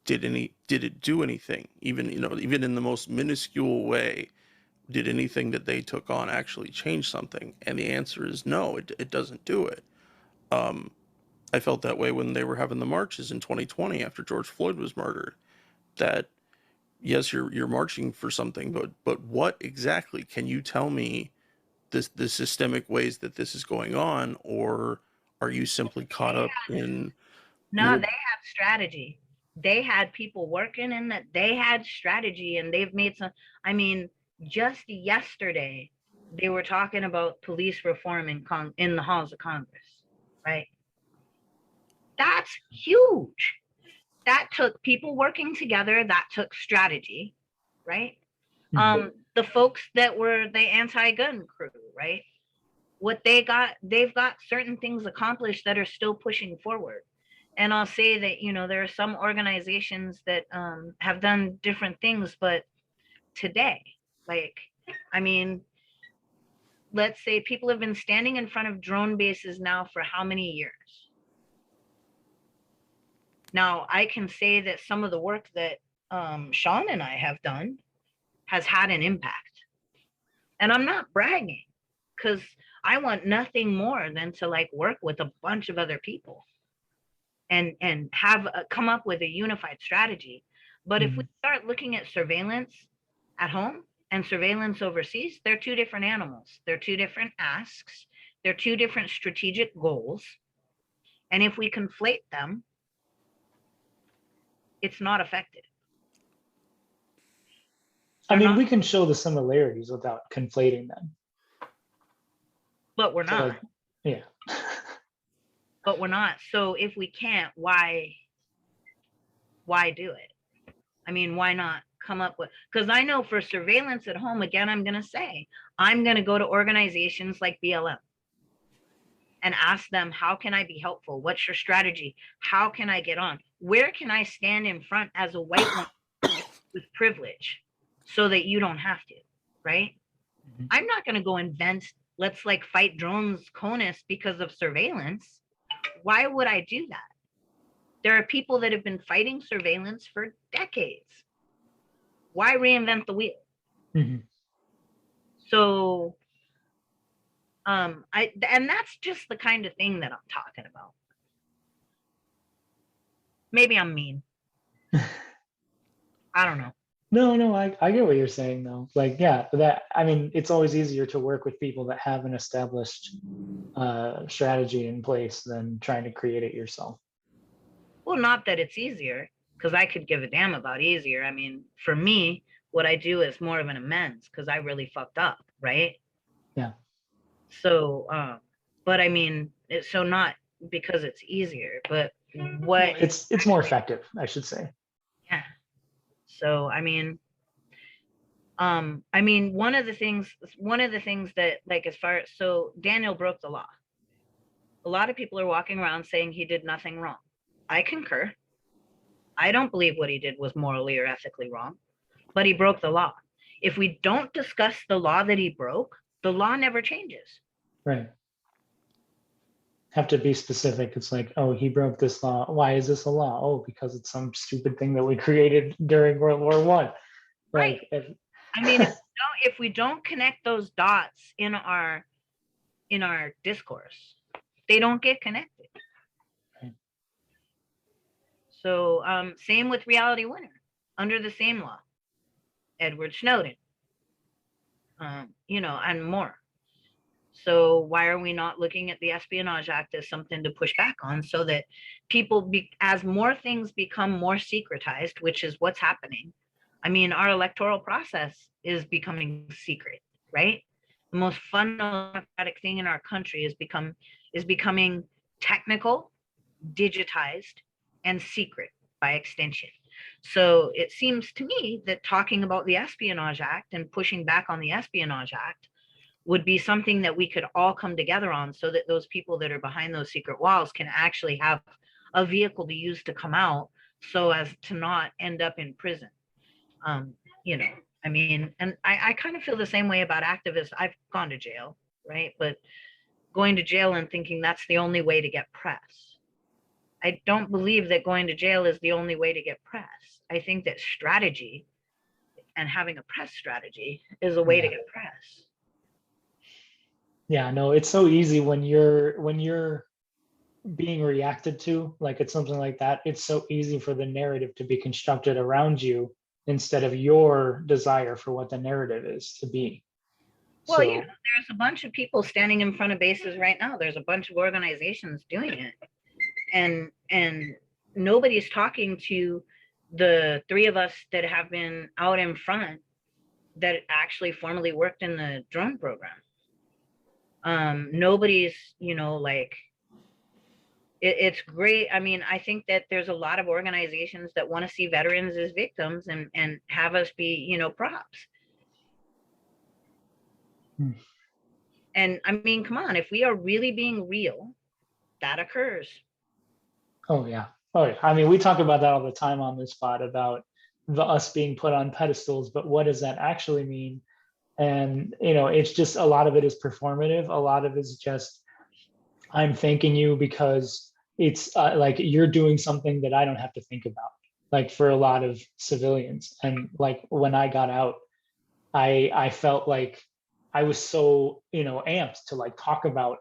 did it do anything? Even even in the most minuscule way, did anything that they took on actually change something? And the answer is no. It doesn't do it. I felt that way when they were having the marches in 2020 after George Floyd was murdered. That yes, you're marching for something, but what exactly? Can you tell me the systemic ways that this is going on, or are you simply caught up in No, they had strategy. They had people working in that. They had strategy, and they've made some. I mean, just yesterday, they were talking about police reform in the halls of Congress, right? That's huge. That took people working together. That took strategy, right? The folks that were the anti-gun crew, right? What they've got certain things accomplished that are still pushing forward. And I'll say that, there are some organizations that have done different things, but today, I mean, let's say people have been standing in front of drone bases now for how many years? Now, I can say that some of the work that Sean and I have done has had an impact. And I'm not bragging, because I want nothing more than to work with a bunch of other people and have come up with a unified strategy. But if we start looking at surveillance at home and surveillance overseas, they're two different animals. They're two different asks. They're two different strategic goals. And if we conflate them, it's not effective. I mean, we can show the similarities without conflating them. But we're not. Yeah. But we're not. So if we can't, why do it? I mean, why not come up with, because I know for surveillance at home, again, I'm going to go to organizations like BLM and ask them, how can I be helpful? What's your strategy? How can I get on? Where can I stand in front as a white woman with privilege so that you don't have to, right? I'm not going to go invent, let's fight drones, CONUS, because of surveillance. Why would I do that? There are people that have been fighting surveillance for decades. Why reinvent the wheel? So, and that's just the kind of thing that I'm talking about. Maybe I'm mean. I don't know. No, I get what you're saying though. I mean, it's always easier to work with people that have an established strategy in place than trying to create it yourself. Well, not that it's easier, because I could give a damn about easier. I mean, for me, what I do is more of an amends because I really fucked up, right? Yeah. So, but I mean, so not because it's easier, but what it's more effective, I should say. Yeah. So, I mean, one of the things that so Daniel broke the law. A lot of people are walking around saying he did nothing wrong. I concur. I don't believe what he did was morally or ethically wrong, but he broke the law. If we don't discuss the law that he broke, the law never changes. Right. Have to be specific. It's like, oh, he broke this law. Why is this a law? Oh, because it's some stupid thing that we created during World War One. Right. Like, I mean, if we don't connect those dots in our discourse, they don't get connected. Right. So same with Reality Winner, under the same law, Edward Snowden, and more. So why are we not looking at the Espionage Act as something to push back on, so that people, as more things become more secretized, which is what's happening. I mean, our electoral process is becoming secret, right? The most fundamental democratic thing in our country is becoming technical, digitized, and secret by extension. So it seems to me that talking about the Espionage Act and pushing back on the Espionage Act would be something that we could all come together on, so that those people that are behind those secret walls can actually have a vehicle to use to come out, so as to not end up in prison. I mean, and I kind of feel the same way about activists. I've gone to jail, right? But going to jail and thinking that's the only way to get press. I don't believe that going to jail is the only way to get press. I think that strategy and having a press strategy is a way to get press. Yeah, no, it's so easy when you're being reacted to, like it's something like that. It's so easy for the narrative to be constructed around you instead of your desire for what the narrative is to be. Well, there's a bunch of people standing in front of bases right now. There's a bunch of organizations doing it. And nobody's talking to the three of us that have been out in front that actually formally worked in the drone program. Nobody's, it's great. I mean, I think that there's a lot of organizations that want to see veterans as victims and have us be, props. And I mean, come on, if we are really being real, that occurs. Oh yeah. I mean, we talk about that all the time on this spot about us being put on pedestals, but what does that actually mean? And it's just, a lot of it is performative. A lot of it is just, I'm thanking you because it's like you're doing something that I don't have to think about, like for a lot of civilians. And like when I got out, I felt like I was so amped to like talk about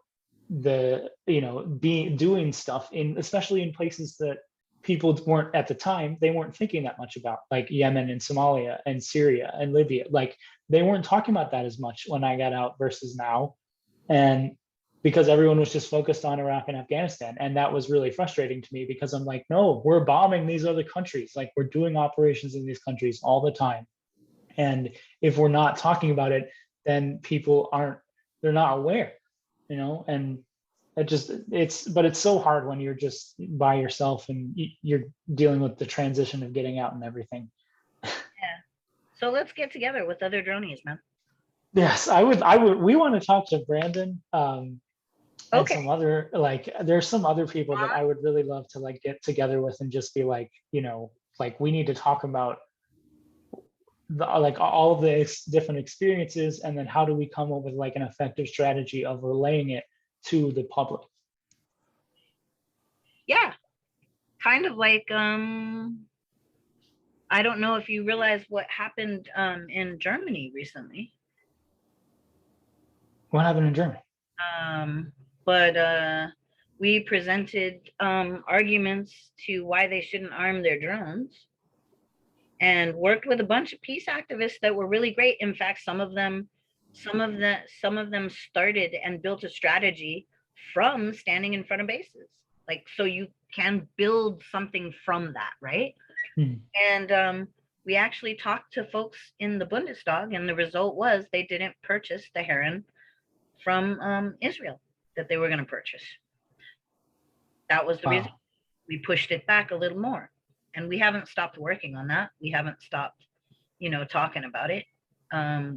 the doing stuff in, especially in places that people weren't at the time, they weren't thinking that much about, like Yemen and Somalia and Syria and Libya. Like they weren't talking about that as much when I got out versus now. And because everyone was just focused on Iraq and Afghanistan. And that was really frustrating to me, because I'm like, no, we're bombing these other countries. Like we're doing operations in these countries all the time. And if we're not talking about it, then people they're not aware, and it's so hard when you're just by yourself and you're dealing with the transition of getting out and everything. Yeah. So let's get together with other dronies, man. Yes, we want to talk to Brandon. And some other, like there's some other people that I would really love to like get together with and just be like, like we need to talk about like all of the different experiences, and then how do we come up with like an effective strategy of relaying it to the public. Yeah, kind of like I don't know if you realize what happened in Germany recently. What happened in Germany? But we presented arguments to why they shouldn't arm their drones, and worked with a bunch of peace activists that were really great. In fact, some of them started and built a strategy from standing in front of bases. Like, so you can build something from that, right? And we actually talked to folks in the Bundestag, and the result was they didn't purchase the Heron from Israel that they were going to purchase. That was the reason we pushed it back a little more. And we haven't stopped working on that. We haven't stopped, talking about it.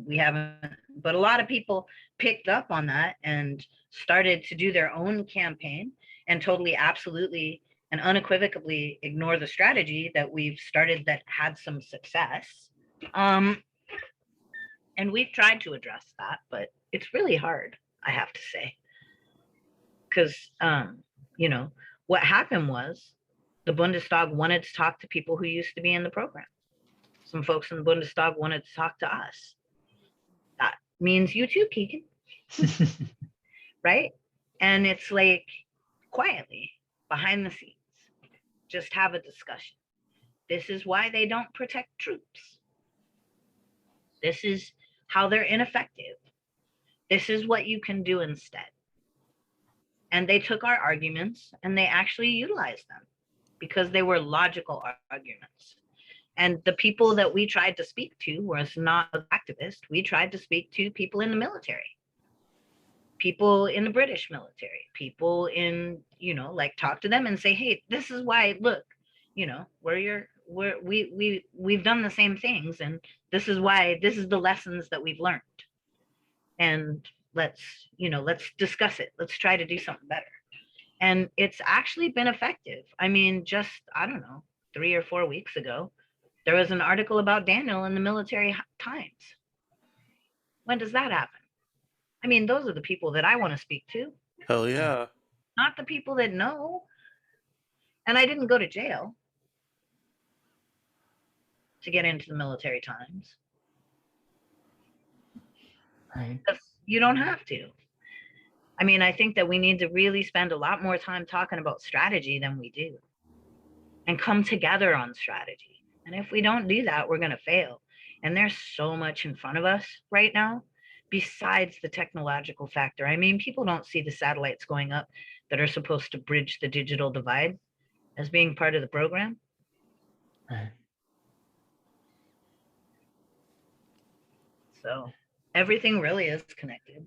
We haven't, but a lot of people picked up on that and started to do their own campaign and totally, absolutely, and unequivocally ignore the strategy that we've started that had some success. And we've tried to address that, but it's really hard, I have to say. because what happened was the Bundestag wanted to talk to people who used to be in the program. Some folks in the Bundestag wanted to talk to us. That means you too, Keegan. Right? And it's like quietly behind the scenes, just have a discussion. This is why they don't protect troops. This is how they're ineffective. This is what you can do instead. And they took our arguments and they actually utilized them because they were logical arguments. And the people that we tried to speak to was not activists. We tried to speak to people in the military, people in the British military, people in, like talk to them and say, hey, this is why, look, we've done the same things, and this is why, this is the lessons that we've learned. And let's discuss it. Let's try to do something better. And it's actually been effective. I mean, just, I don't know, 3 or 4 weeks ago, there was an article about Daniel in the Military Times. When does that happen? I mean, those are the people that I want to speak to. Hell yeah. Not the people that know. And I didn't go to jail to get into the Military Times. Right. You don't have to. I mean, I think that we need to really spend a lot more time talking about strategy than we do, and come together on strategy. And if we don't do that, we're going to fail. And there's so much in front of us right now, besides the technological factor. I mean, people don't see the satellites going up that are supposed to bridge the digital divide as being part of the program. Right. So everything really is connected.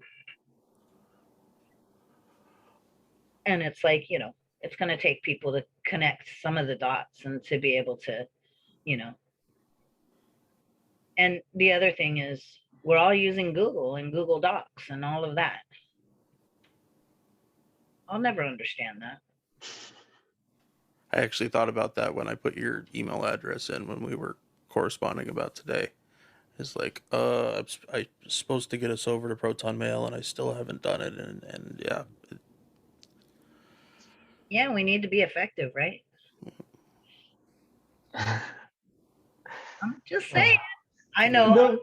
And it's like, it's going to take people to connect some of the dots and to be able to, and the other thing is we're all using Google and Google Docs and all of that. I'll never understand that. I actually thought about that when I put your email address in when we were corresponding about today. It's like, I'm supposed to get us over to Proton Mail and I still haven't done it. And yeah. Yeah, we need to be effective, right? I'm just saying. I know. No.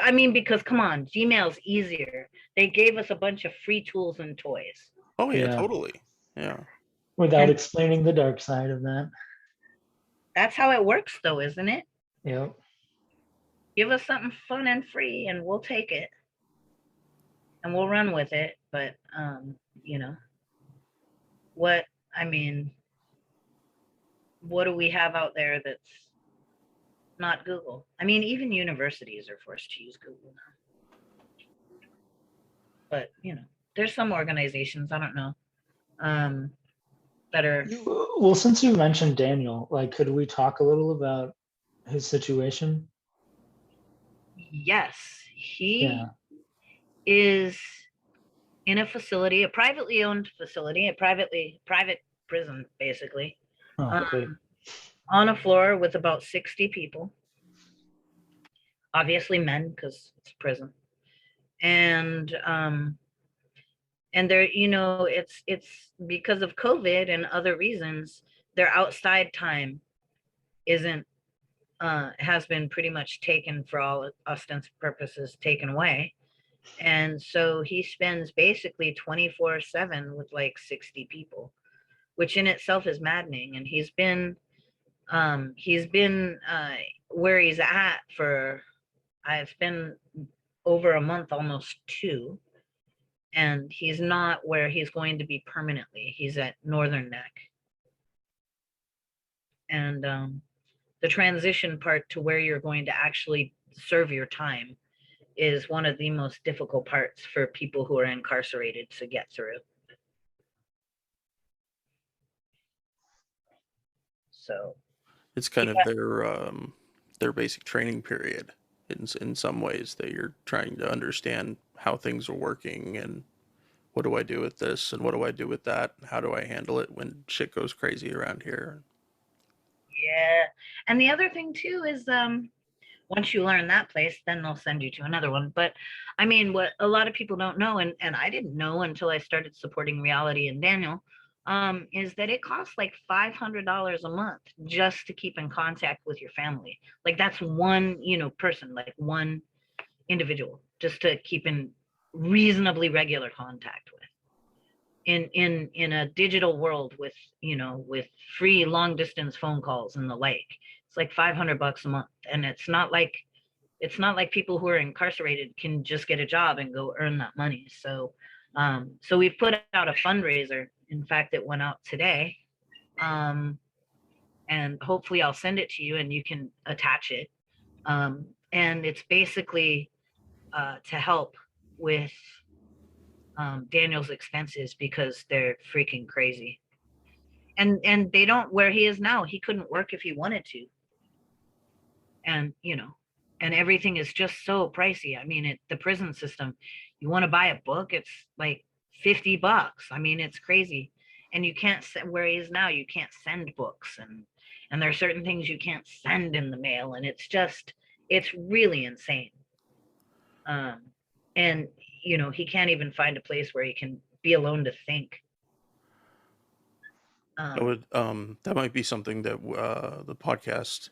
I mean, because come on, Gmail's easier. They gave us a bunch of free tools and toys. Oh yeah, Yeah. totally. Yeah. Without explaining the dark side of that. That's how it works, though, isn't it? Yep. Give us something fun and free, and we'll take it, and we'll run with it. But what do we have out there that's not Google? I mean, even universities are forced to use Google now. But there's some organizations, I don't know, that are. Well, since you mentioned Daniel, like, could we talk a little about his situation? Yes, he is in a facility, a privately owned facility, a private prison, basically, on a floor with about 60 people, obviously men, because it's prison. And they're, it's because of COVID and other reasons, their outside time has been pretty much taken, for all ostensible purposes, taken away. And so he spends basically 24/7 with like 60 people, which in itself is maddening. And he's been where he's at for, it's been over a month, almost 2. And he's not where he's going to be permanently. He's at Northern Neck. And the transition part to where you're going to actually serve your time is one of the most difficult parts for people who are incarcerated to get through. So it's kind of their basic training period in some ways, that you're trying to understand how things are working and what do I do with this and what do I do with that? How do I handle it when shit goes crazy around here? Yeah. And the other thing too is once you learn that place, then they'll send you to another one. But I mean, what a lot of people don't know, and I didn't know until I started supporting Reality and Daniel, is that it costs like $500 a month just to keep in contact with your family. Like that's one, person, like one individual, just to keep in reasonably regular contact with. In a digital world with with free long distance phone calls and the like, it's like $500 a month, and it's not like people who are incarcerated can just get a job and go earn that money. So we've put out a fundraiser. In fact, it went out today, and hopefully I'll send it to you and you can attach it. And it's basically to help with Daniel's expenses, because they're freaking crazy. And they don't, where he is now, he couldn't work if he wanted to. And, and everything is just so pricey. I mean, the prison system, you want to buy a book, it's like $50. I mean, it's crazy. And you can't where he is now, you can't send books, and there are certain things you can't send in the mail, and it's really insane. And he can't even find a place where he can be alone to think. That might be something that the podcast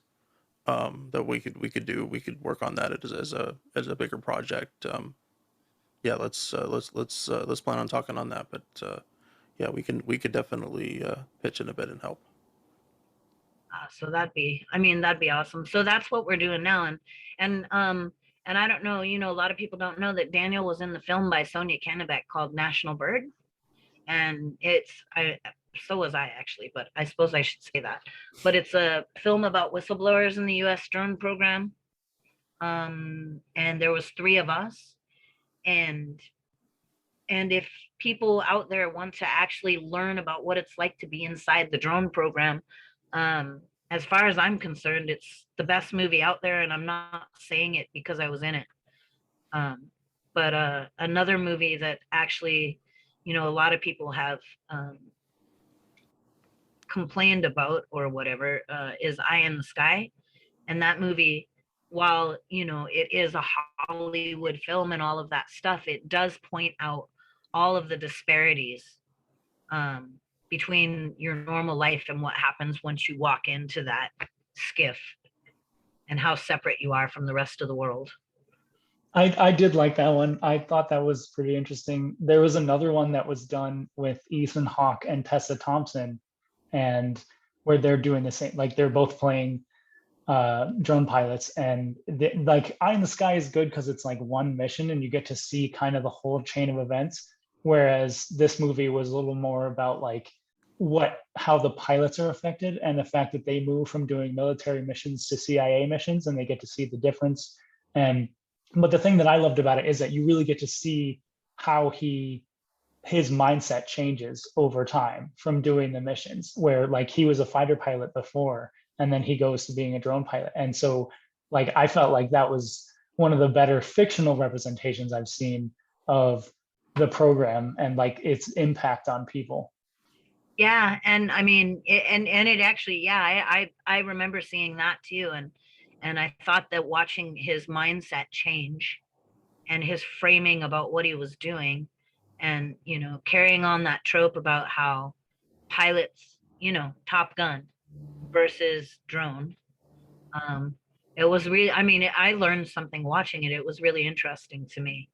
that we could do. We could work on that as a bigger project. Yeah, let's plan on talking on that. But yeah, we could definitely pitch in a bit and help. So that'd be awesome. So that's what we're doing now. And I don't know, a lot of people don't know that Daniel was in the film by Sonia Cannabeck called National Bird. And so was I actually, but I suppose I should say that. But it's a film about whistleblowers in the US drone program. And there was 3 of us. And if people out there want to actually learn about what it's like to be inside the drone program, as far as I'm concerned, it's the best movie out there, and I'm not saying it because I was in it. But another movie that actually, a lot of people have complained about or whatever is Eye in the Sky. And that movie, while it is a Hollywood film and all of that stuff, it does point out all of the disparities between your normal life and what happens once you walk into that skiff, and how separate you are from the rest of the world. I did like that one. I thought that was pretty interesting. There was another one that was done with Ethan Hawke and Tessa Thompson, and where they're doing the same, like they're both playing drone pilots, and like Eye in the Sky is good because it's like one mission and you get to see kind of the whole chain of events, whereas this movie was a little more about like how the pilots are affected, and the fact that they move from doing military missions to CIA missions, and they get to see the difference. But the thing that I loved about it is that you really get to see how his mindset changes over time from doing the missions, where like he was a fighter pilot before, and then he goes to being a drone pilot. And so like I felt like that was one of the better fictional representations I've seen of the program and like its impact on people. Yeah, and I mean, it actually, yeah, I remember seeing that too, and I thought that watching his mindset change and his framing about what he was doing, and carrying on that trope about how pilots, Top Gun versus drone, it was really, I mean, I learned something watching it. It was really interesting to me.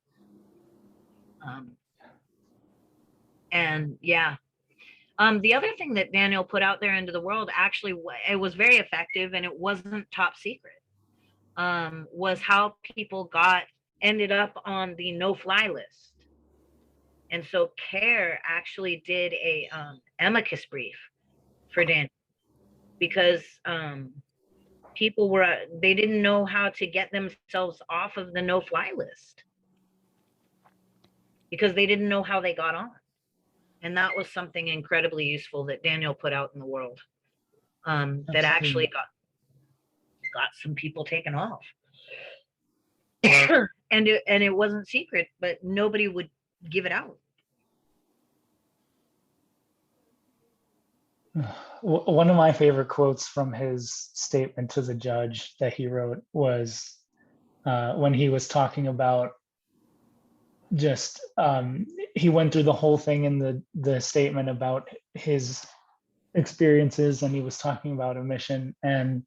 And yeah. The other thing that Daniel put out there into the world, actually, it was very effective, and it wasn't top secret, was how people ended up on the no-fly list. And so CARE actually did a amicus brief for Daniel, because people they didn't know how to get themselves off of the no-fly list, because they didn't know how they got on. And that was something incredibly useful that Daniel put out in the world, that actually got some people taken off. And it wasn't secret, but nobody would give it out. One of my favorite quotes from his statement to the judge that he wrote was when he was talking about just he went through the whole thing in the statement about his experiences, and he was talking about a mission, and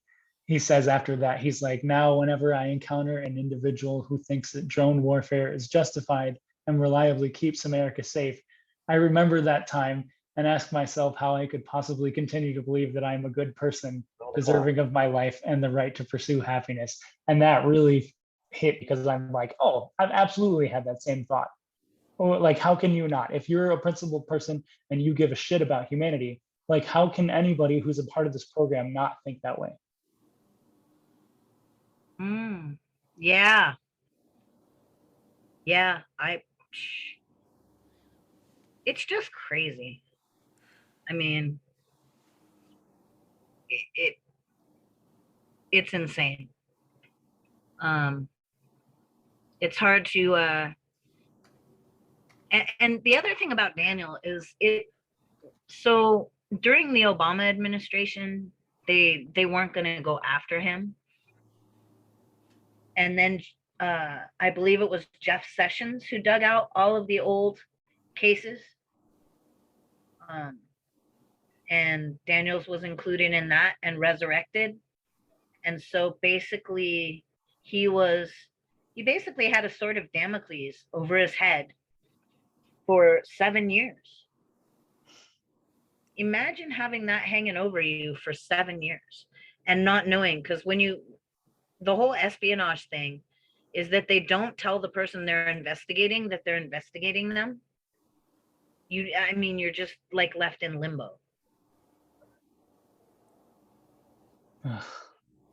he says after that, he's like, now whenever I encounter an individual who thinks that drone warfare is justified and reliably keeps America safe, I remember that time and ask myself how I could possibly continue to believe that I'm a good person, deserving of my life and the right to pursue happiness. And that really hit, because I'm like, oh, I've absolutely had that same thought. Or like, how can you not? If you're a principled person and you give a shit about humanity, like, how can anybody who's a part of this program not think that way? Yeah. It's just crazy. I mean, it's insane. It's hard to and the other thing about Daniel is so during the Obama administration, they weren't going to go after him. And then I believe it was Jeff Sessions who dug out all of the old cases. And Daniels was included in that and resurrected. And so basically he basically had a sword of Damocles over his head for 7 years. Imagine having that hanging over you for 7 years and not knowing, because the whole espionage thing is that they don't tell the person they're investigating that they're investigating them. You're just like left in limbo.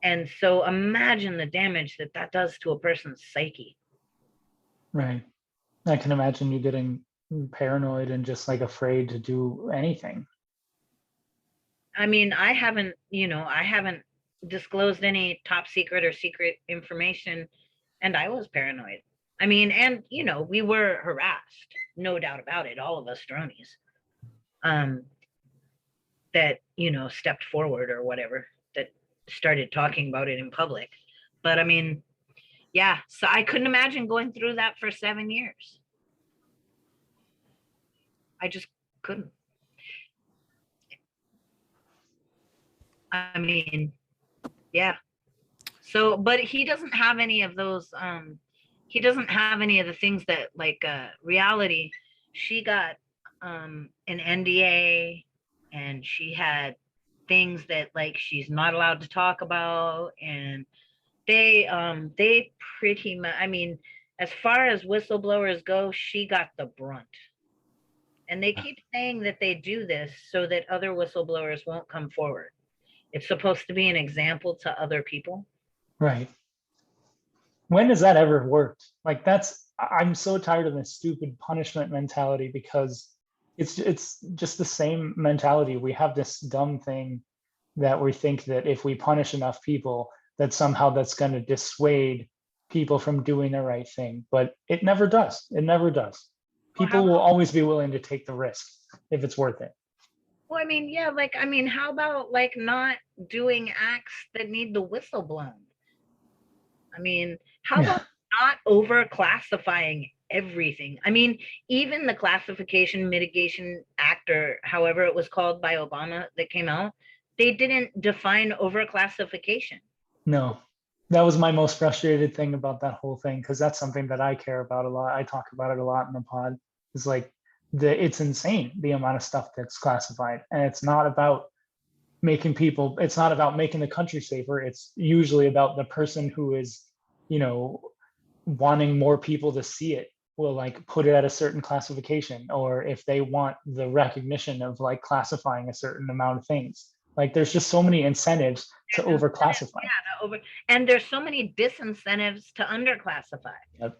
And so imagine the damage that does to a person's psyche. Right. I can imagine you getting paranoid and just like afraid to do anything. I mean, I haven't disclosed any top secret or secret information, and I was paranoid. I mean, and we were harassed, no doubt about it, all of us dronies that stepped forward or whatever, that started talking about it in public. But I mean, yeah, so I couldn't imagine going through that for 7 years. I just couldn't. I mean, yeah. So, but he doesn't have any of those, he doesn't have any of the things that, like, Reality, she got an NDA, and she had things that, like, she's not allowed to talk about, and they pretty much, I mean, as far as whistleblowers go, she got the brunt. And they keep saying that they do this so that other whistleblowers won't come forward. It's supposed to be an example to other people. Right. When has that ever worked? Like, I'm so tired of this stupid punishment mentality, because it's just the same mentality. We have this dumb thing that we think that if we punish enough people, that somehow that's going to dissuade people from doing the right thing. But it never does. It never does. People will always be willing to take the risk if it's worth it. Well, I mean, yeah, like, I mean, how about, like, not doing acts that need the whistle blown? I mean, how about not over classifying everything? I mean, even the Classification Mitigation Act, or however it was called by Obama that came out, they didn't define overclassification. No, that was my most frustrated thing about that whole thing, because that's something that I care about a lot. I talk about it a lot in the pod. It's like, it's insane the amount of stuff that's classified, and it's not about making the country safer. It's usually about the person who is, wanting more people to see it, will, like, put it at a certain classification, or if they want the recognition of, like, classifying a certain amount of things. Like, there's just so many incentives to overclassify. Yeah, and there's so many disincentives to underclassify. Yep.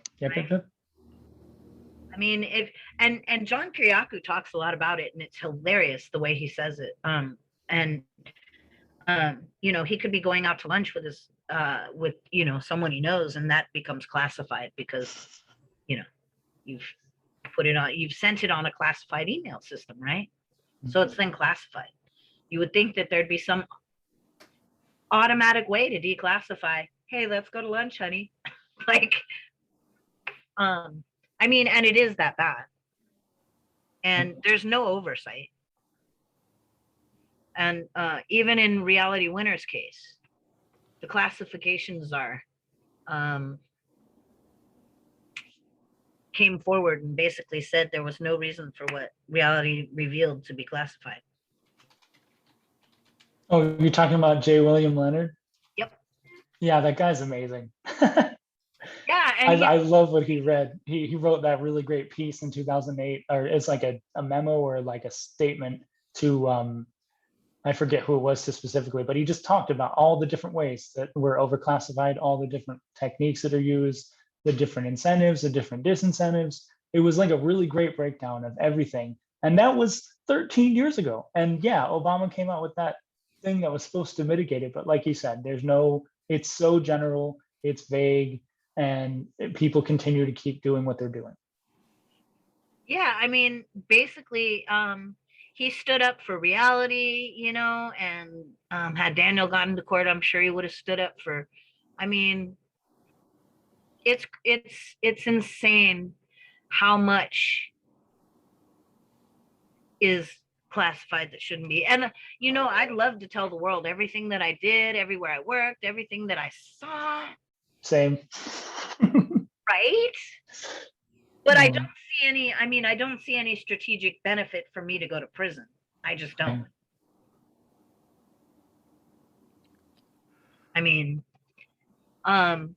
I mean, and John Kiriakou talks a lot about it, and it's hilarious the way he says it. He could be going out to lunch with his someone he knows, and that becomes classified because you've sent it on a classified email system, right? Mm-hmm. So it's then classified. You would think that there'd be some automatic way to declassify. Hey, let's go to lunch, honey. Like, I mean, and it is that bad. And there's no oversight. And even in Reality Winner's case, the classification czar came forward and basically said there was no reason for what Reality revealed to be classified. Oh, you're talking about J. William Leonard? Yep. Yeah, that guy's amazing. Yeah, and I love what he read. He wrote that really great piece in 2008, or it's like a memo or like a statement to I forget who it was to specifically, but he just talked about all the different ways that we're overclassified, all the different techniques that are used, the different incentives, the different disincentives. It was like a really great breakdown of everything. And that was 13 years ago. And yeah, Obama came out with that thing that was supposed to mitigate it. But like you said, it's so general, it's vague, and people continue to keep doing what they're doing. yeah, I mean, basically, he stood up for Reality, you know, and had Daniel gotten to court, I'm sure he would have stood up for. I mean, it's insane how much is classified that shouldn't be. And you know, I'd love to tell the world everything that I did, everywhere I worked, everything that I saw. Same. Right? But I don't see any, I mean, I don't see any strategic benefit for me to go to prison. I just don't. I mean, and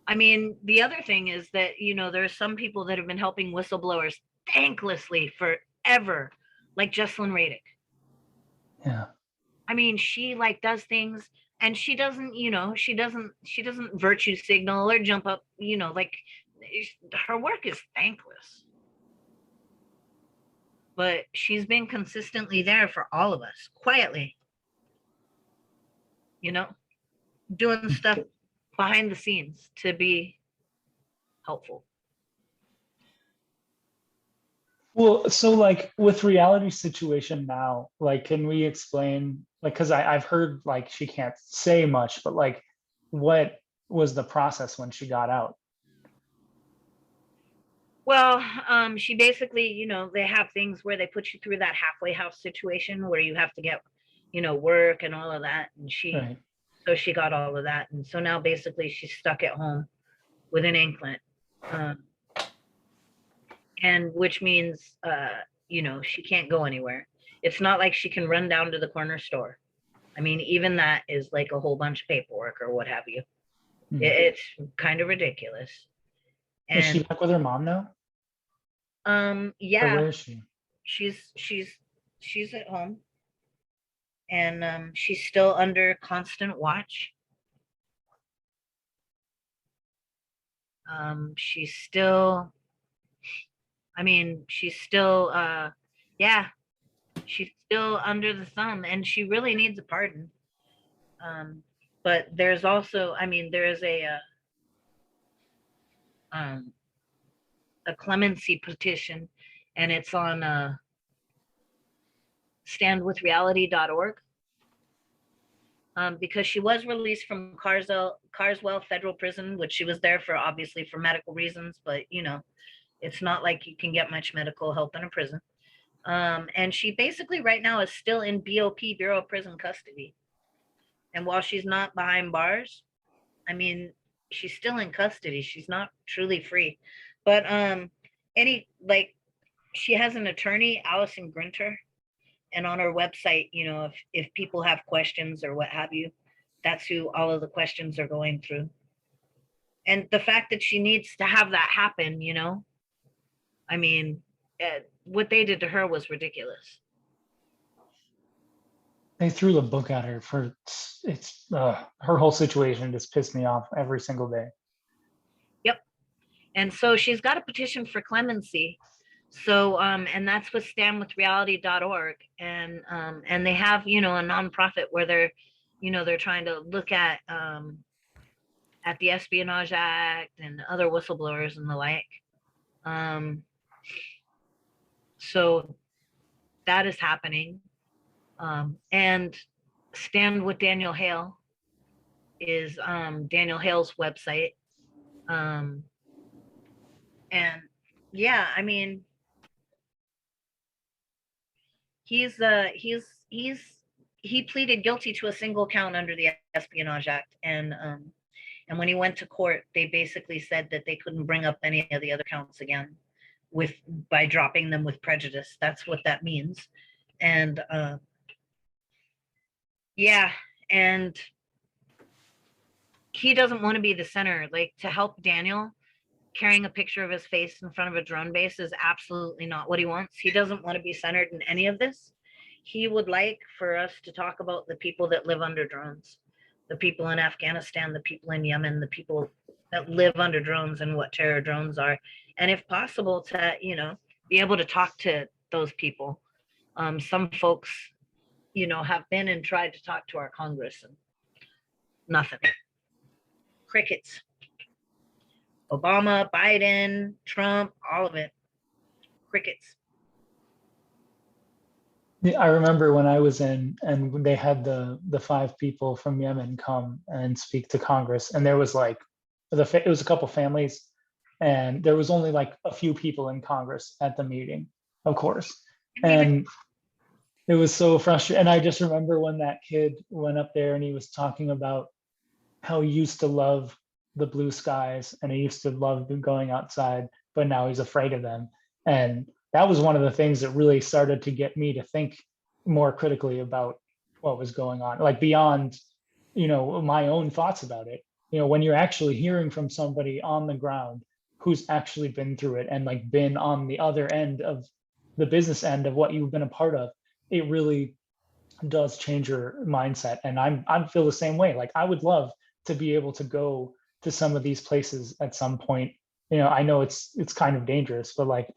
I mean, the other thing is that, you know, there are some people that have been helping whistleblowers thanklessly forever, like Jesslyn Radick. Yeah. I mean, she like does things and she doesn't, you know, she doesn't virtue signal or jump up, you know, like her work is thankless. But she's been consistently there for all of us, quietly, you know, doing stuff behind the scenes to be helpful. Well, so like with Reality situation now, like, can we explain, like, because I've heard like she can't say much, but like, what was the process when she got out? Well, she basically, you know, they have things where they put you through that halfway house situation where you have to get, you know, work and all of that. And Right. so she got all of that. And so now basically she's stuck at home with an anklet. And which means, you know, she can't go anywhere. It's not like she can run down to the corner store. I mean, even that is like a whole bunch of paperwork or what have you. Mhm. It's kind of ridiculous. Is she And back with her mom now? Or yeah, where is she? she's at home, and she's still under constant watch. She's still, I mean, she's still, yeah, she's still under the thumb, and she really needs a pardon. But there's also, I mean, there is a clemency petition, and it's on standwithreality.org. Because she was released from Carswell Federal Prison, which she was there for obviously for medical reasons, but you know, it's not like you can get much medical help in a prison. And she basically right now is still in BOP, Bureau of Prison Custody. And while she's not behind bars, I mean, she's still in custody. She's not truly free. But she has an attorney, Allison Grinter, and on her website, you know, if people have questions or what have you, that's who all of the questions are going through. And the fact that she needs to have that happen, you know, I mean, what they did to her was ridiculous. They threw the book at her for her whole situation just pissed me off every single day. Yep. And so she's got a petition for clemency. So and that's with standwithreality.org, and they have, you know, a nonprofit where they're, you know, they're trying to look at the Espionage Act and other whistleblowers and the like. So that is happening. And Stand with Daniel Hale is Daniel Hale's website. And yeah, I mean, he pleaded guilty to a single count under the Espionage Act, and when he went to court, they basically said that they couldn't bring up any of the other counts again by dropping them with prejudice. That's what that means. And yeah, and he doesn't want to be the center. Like, to help Daniel, carrying a picture of his face in front of a drone base is absolutely not what he wants. He doesn't want to be centered in any of this. He would like for us to talk about the people that live under drones, the people in Afghanistan, the people in Yemen, the people that live under drones and what terror drones are. And if possible, to, be able to talk to those people. Some folks, have been and tried to talk to our Congress, and nothing. Crickets. Obama, Biden, Trump, all of it. Crickets. I remember when I was in, and they had the 5 people from Yemen come and speak to Congress, and there was like, it was a couple families, and there was only like a few people in Congress at the meeting, of course, and it was so frustrating. And I just remember when that kid went up there and he was talking about how he used to love the blue skies and he used to love going outside, but now he's afraid of them. And that was one of the things that really started to get me to think more critically about what was going on, like beyond, my own thoughts about it. When you're actually hearing from somebody on the ground who's actually been through it and like been on the other end of the business end of what you've been a part of, it really does change your mindset. And I feel the same way. Like, I would love to be able to go to some of these places at some point. I know it's kind of dangerous, but like,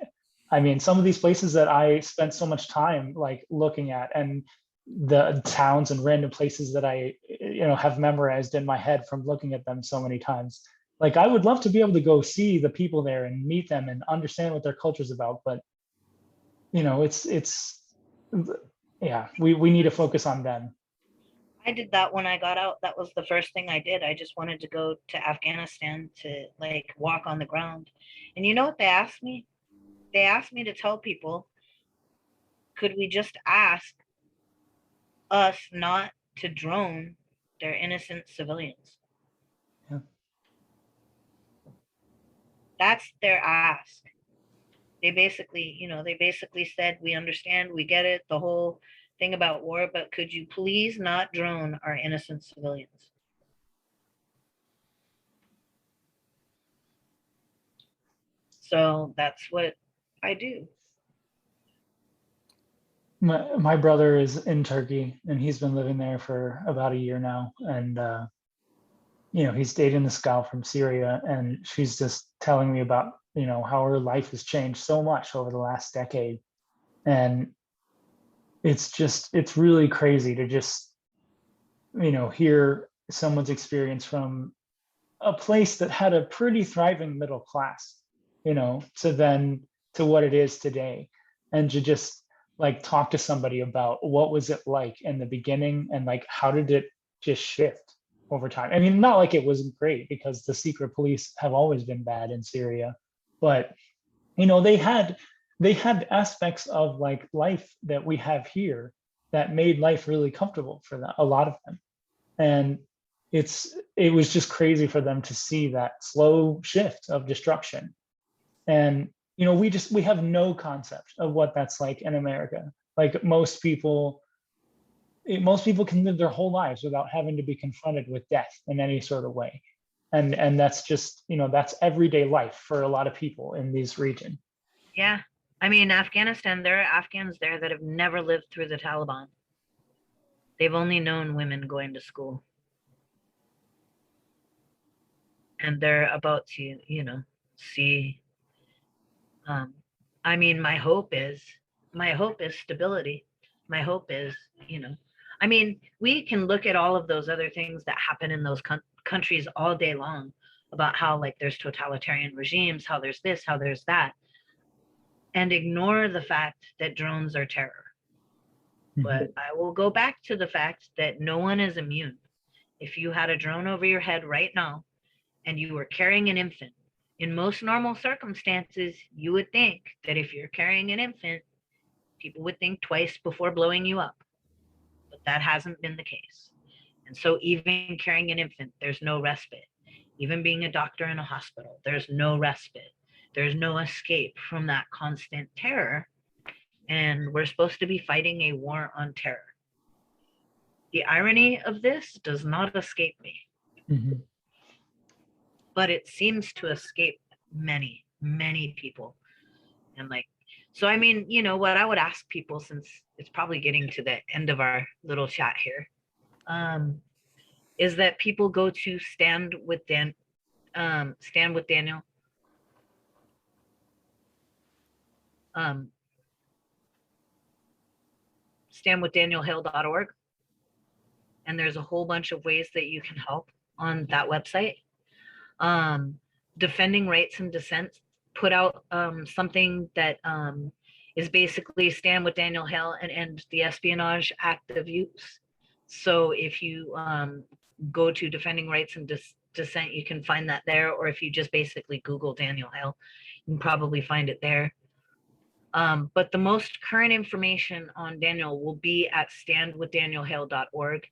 I mean, some of these places that I spent so much time like looking at, and the towns and random places that I, have memorized in my head from looking at them so many times. Like, I would love to be able to go see the people there and meet them and understand what their culture's about. But, yeah, we need to focus on them. I did that when I got out. That was the first thing I did. I just wanted to go to Afghanistan to like walk on the ground. And you know what they asked me? They asked me to tell people, could we just ask us not to drone their innocent civilians? Yeah. That's their ask. They basically said, we understand, we get it, the whole thing about war, but could you please not drone our innocent civilians? So that's what I do. My brother is in Turkey and he's been living there for about a year now. And, he's dating this gal from Syria, and she's just telling me about, how her life has changed so much over the last decade. And it's really crazy to just, hear someone's experience from a place that had a pretty thriving middle class, to what it is today. And to just like talk to somebody about what was it like in the beginning, and like how did it just shift over time. I mean, not like it was great, because the secret police have always been bad in Syria, but they had aspects of like life that we have here that made life really comfortable for them, a lot of them. And it was just crazy for them to see that slow shift of destruction. And we have no concept of what that's like in America. Like, most people can live their whole lives without having to be confronted with death in any sort of way. And that's just, that's everyday life for a lot of people in this region. Yeah. I mean, Afghanistan, there are Afghans there that have never lived through the Taliban. They've only known women going to school. And they're about to, see. I mean, my hope is stability. My hope is, I mean, we can look at all of those other things that happen in those countries all day long about how like there's totalitarian regimes, how there's this, how there's that, and ignore the fact that drones are terror. But I will go back to the fact that no one is immune. If you had a drone over your head right now and you were carrying an infant, in most normal circumstances, you would think that if you're carrying an infant, people would think twice before blowing you up. But that hasn't been the case. And so, even carrying an infant, there's no respite. Even being a doctor in a hospital, there's no respite. There's no escape from that constant terror. And we're supposed to be fighting a war on terror. The irony of this does not escape me, but it seems to escape many, many people. And like, so I mean, you know, what I would ask people, since it's probably getting to the end of our little chat here, is that people go to Stand with Daniel, standwithdanielhill.org, and there's a whole bunch of ways that you can help on that website. Defending Rights and Dissent put out something that is basically Stand with Daniel Hill and End the Espionage Act of Use. So if you go to Defending Rights and Dissent, you can find that there, or if you just basically Google Daniel Hill, you can probably find it there. But the most current information on Daniel will be at standwithdanielhill.org,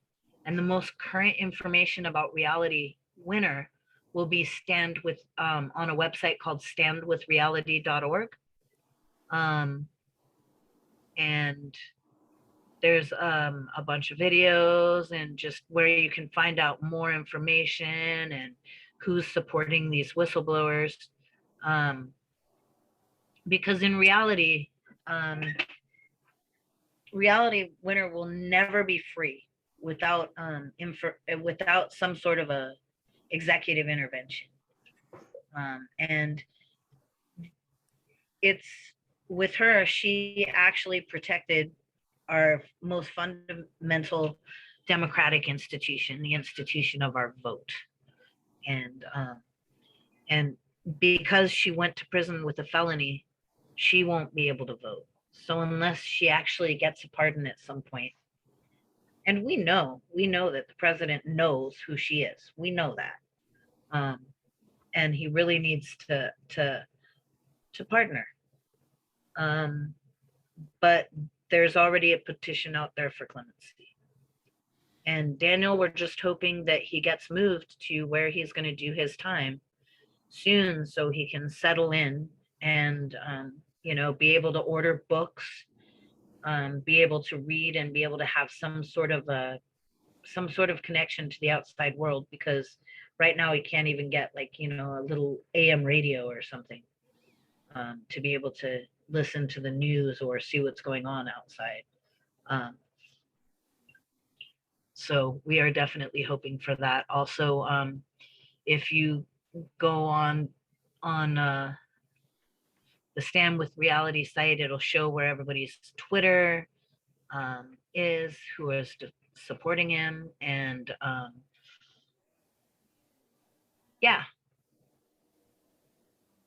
and the most current information about Reality Winner will be stand with on a website called standwithreality.org. And there's a bunch of videos and just where you can find out more information and who's supporting these whistleblowers. Because in reality, Reality Winner will never be free without without some sort of a executive intervention. And it's with her, she actually protected our most fundamental democratic institution, the institution of our vote. And because she went to prison with a felony, she won't be able to vote. So unless she actually gets a pardon at some point, and we know that the president knows who she is. We know that. And he really needs to pardon her. But there's already a petition out there for clemency. And Daniel, we're just hoping that he gets moved to where he's going to do his time soon, so he can settle in and you know, be able to order books, be able to read, and be able to have some sort of connection to the outside world, because right now he can't even get, like, you know, a little AM radio or something to be able to listen to the news or see what's going on outside. So we are definitely hoping for that. Also, if you go on the Stand with Reality site, it'll show where everybody's Twitter is, who is supporting him, and yeah.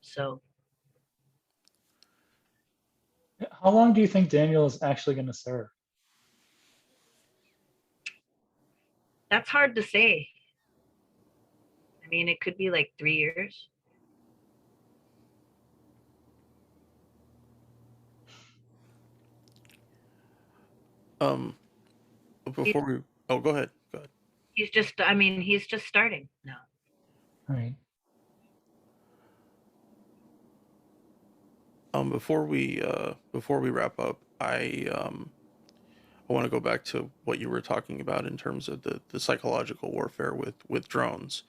So How long do you think Daniel is actually going to serve? that's hard to say. I mean, it could be like 3 years. Before we, oh, go ahead. He's just starting now. All right. Before we wrap up, I want to go back to what you were talking about in terms of the psychological warfare with drones.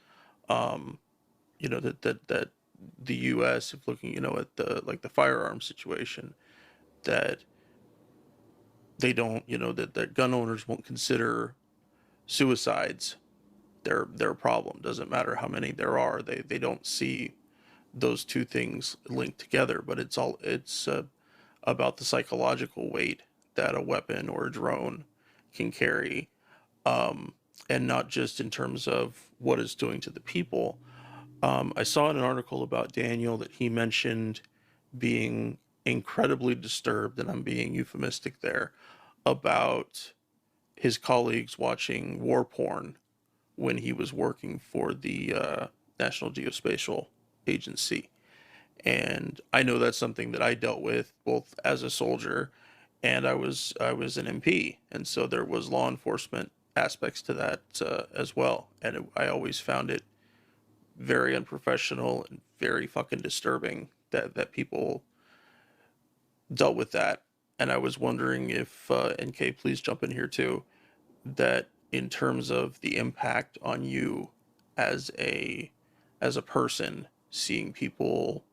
You know, that the U.S., if looking, you know, at the firearms situation, that they don't, you know, that gun owners won't consider suicides their problem. Doesn't matter how many there are. They don't see those two things linked together. But it's about the psychological weight that a weapon or a drone can carry, and not just in terms of what it's doing to the people. I saw in an article about Daniel that he mentioned being incredibly disturbed, and I'm being euphemistic there, about his colleagues watching war porn when he was working for the National Geospatial Agency. And I know that's something that I dealt with both as a soldier and I was an MP, and so there was law enforcement aspects to that as well. And I always found it very unprofessional and very fucking disturbing that people dealt with that. And I was wondering if NK, please jump in here too, that in terms of the impact on you as a person, seeing people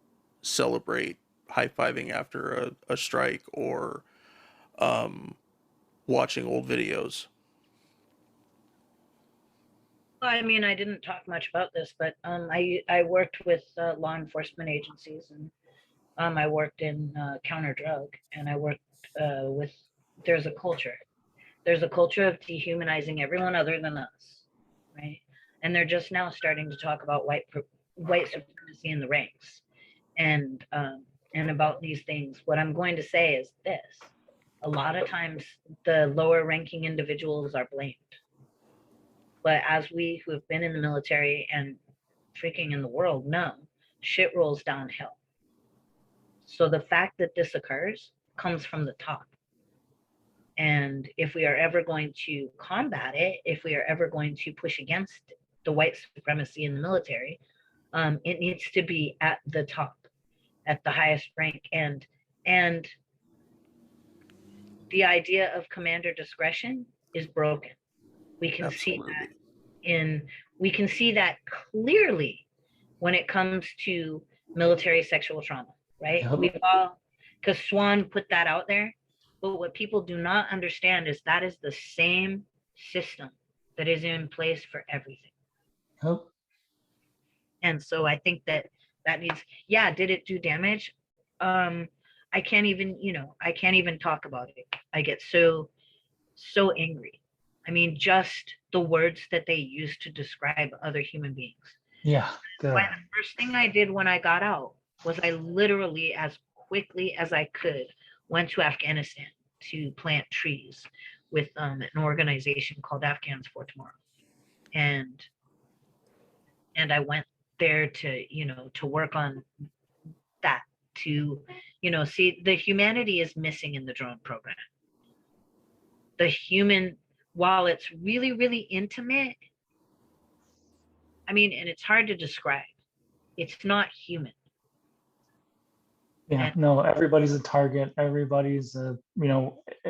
celebrate high-fiving after a strike, or watching old videos. Well, I mean, I didn't talk much about this, but I worked with law enforcement agencies, and I worked in counter drug, and I worked with. There's a culture. There's a culture of dehumanizing everyone other than us, right? And they're just now starting to talk about white supremacy in the ranks, and about these things. What I'm going to say is this: a lot of times, the lower ranking individuals are blamed. But as we who have been in the military and freaking in the world know, shit rolls downhill. So the fact that this occurs comes from the top. And if we are ever going to combat it, if we are ever going to push against the white supremacy in the military, it needs to be at the top, at the highest rank. And the idea of commander discretion is broken. We can see that clearly when it comes to military sexual trauma, right? Yep. We've all, because Swan put that out there, but what people do not understand is that is the same system that is in place for everything. Yep. And so I think that needs, did it do damage? I can't even talk about it. I get so angry. I mean, just the words that they use to describe other human beings. Yeah. The first thing I did when I got out was I literally, as quickly as I could, went to Afghanistan to plant trees with an organization called Afghans for Tomorrow. And I went there to work on that, to, see the humanity is missing in the drone program. The human, while it's really, really intimate, I mean, and it's hard to describe, it's not human. Yeah, no, everybody's a target. Everybody's a,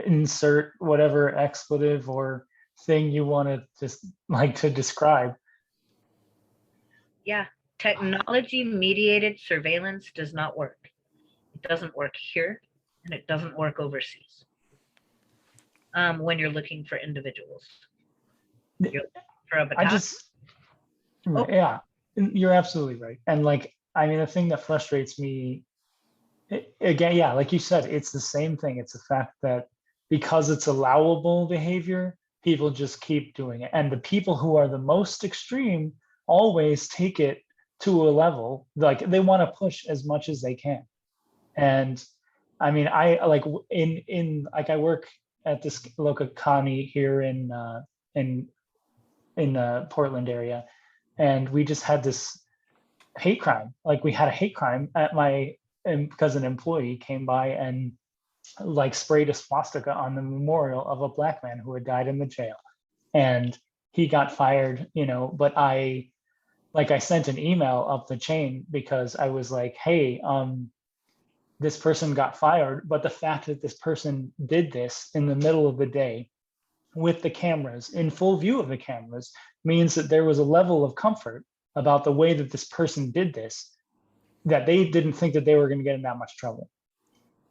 insert whatever expletive or thing you want to just like to describe. Yeah, technology mediated surveillance does not work. It doesn't work here, and it doesn't work overseas. When you're looking for individuals. You're looking for a battalion. Yeah, you're absolutely right. And the thing that frustrates me, again, like you said, it's the same thing. It's the fact that because it's allowable behavior, people just keep doing it. And the people who are the most extreme always take it to a level, like they want to push as much as they can. And I mean, I work at this local county here in the Portland area, and we just had this hate crime. Like we had a hate crime because an employee came by and sprayed a swastika on the memorial of a Black man who had died in the jail, and he got fired. But I sent an email up the chain because I was like, hey, this person got fired, but the fact that this person did this in the middle of the day with the cameras, in full view of the cameras, means that there was a level of comfort about the way that this person did this, that they didn't think that they were going to get in that much trouble.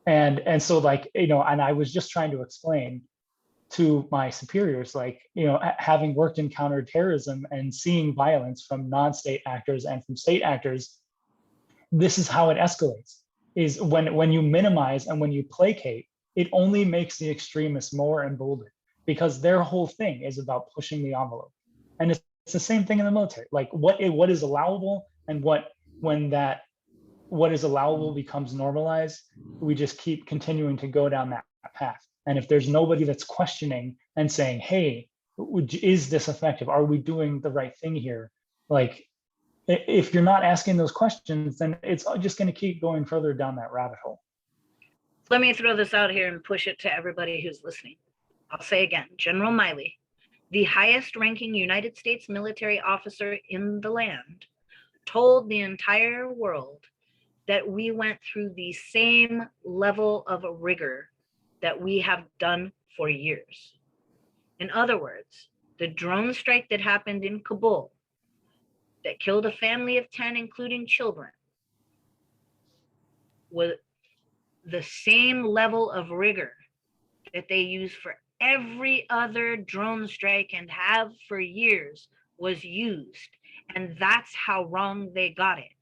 And so and I was just trying to explain to my superiors, having worked in counterterrorism and seeing violence from non-state actors and from state actors, this is how it escalates, is when you minimize and when you placate, it only makes the extremists more emboldened, because their whole thing is about pushing the envelope. And it's the same thing in the military. What is allowable, and what is allowable becomes normalized, we just keep continuing to go down that path. And if there's nobody that's questioning and saying, hey, is this effective? Are we doing the right thing here? Like, if you're not asking those questions, then it's just going to keep going further down that rabbit hole. Let me throw this out here and push it to everybody who's listening. I'll say again, General Miley, the highest ranking United States military officer in the land, told the entire world that we went through the same level of rigor that we have done for years. In other words, the drone strike that happened in Kabul, that killed a family of 10, including children, was the same level of rigor that they use for every other drone strike and have for years was used. And that's how wrong they got it.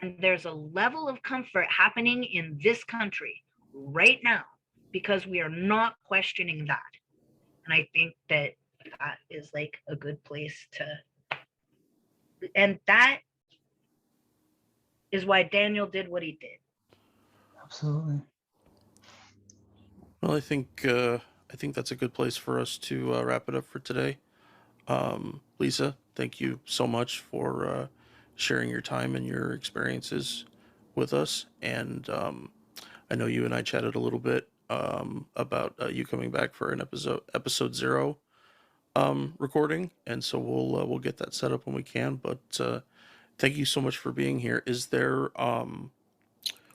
And there's a level of comfort happening in this country right now because we are not questioning that. And I think that that is like a good place to, and that is why Daniel did what he did. Absolutely. Well, I think that's a good place for us to wrap it up for today. Lisa, thank you so much for sharing your time and your experiences with us. And I know you and I chatted a little bit about you coming back for an episode 0 recording, and so we'll get that set up when we can. But thank you so much for being here. Is there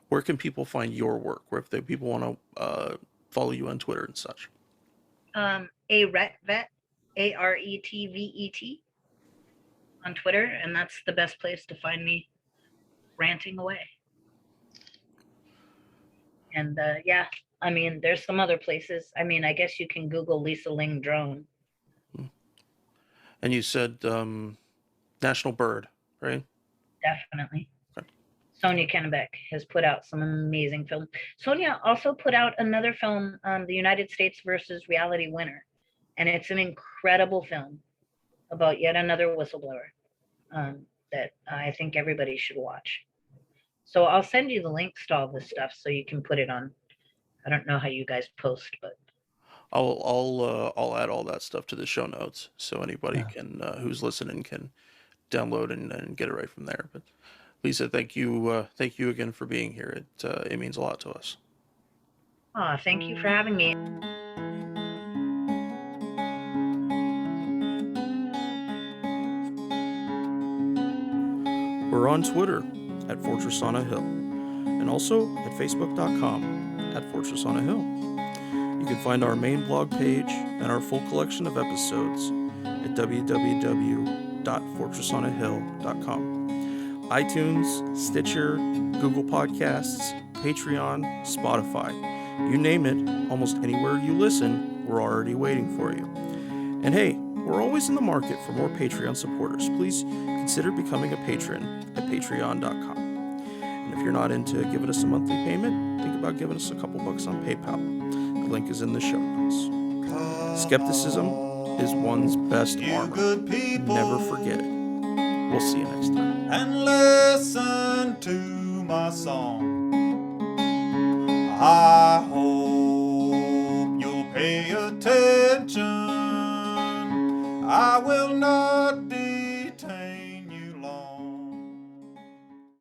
where can people find your work? Where if people want to follow you on Twitter and such? Aretvet, ARETVET on Twitter, and that's the best place to find me ranting away. And yeah, I mean, there's some other places. I mean, I guess you can Google Lisa Ling drone. And you said National Bird, right? Definitely. Okay. Sonia Kennebec has put out some amazing films. Sonia also put out another film, The United States versus Reality Winner. And it's an incredible film about yet another whistleblower that I think everybody should watch. So I'll send you the links to all this stuff so you can put it on. I don't know how you guys post, but I'll add all that stuff to the show notes so anybody can who's listening can download and get it right from there. But Lisa, thank you again for being here. It means a lot to us. Thank you for having me. We're on Twitter at Fortress on a Hill, and also at Facebook.com at Fortress on a Hill. You can find our main blog page and our full collection of episodes at www.fortressonahill.com. iTunes, Stitcher, Google Podcasts, Patreon, Spotify. You name it, almost anywhere you listen, we're already waiting for you. And hey, we're always in the market for more Patreon supporters. Please consider becoming a patron at patreon.com. And if you're not into giving us a monthly payment, think about giving us a couple bucks on PayPal. The link is in the show notes. Skepticism is one's best armor. Never forget it. We'll see you next time. And listen to my song. I hope you'll pay attention. I will not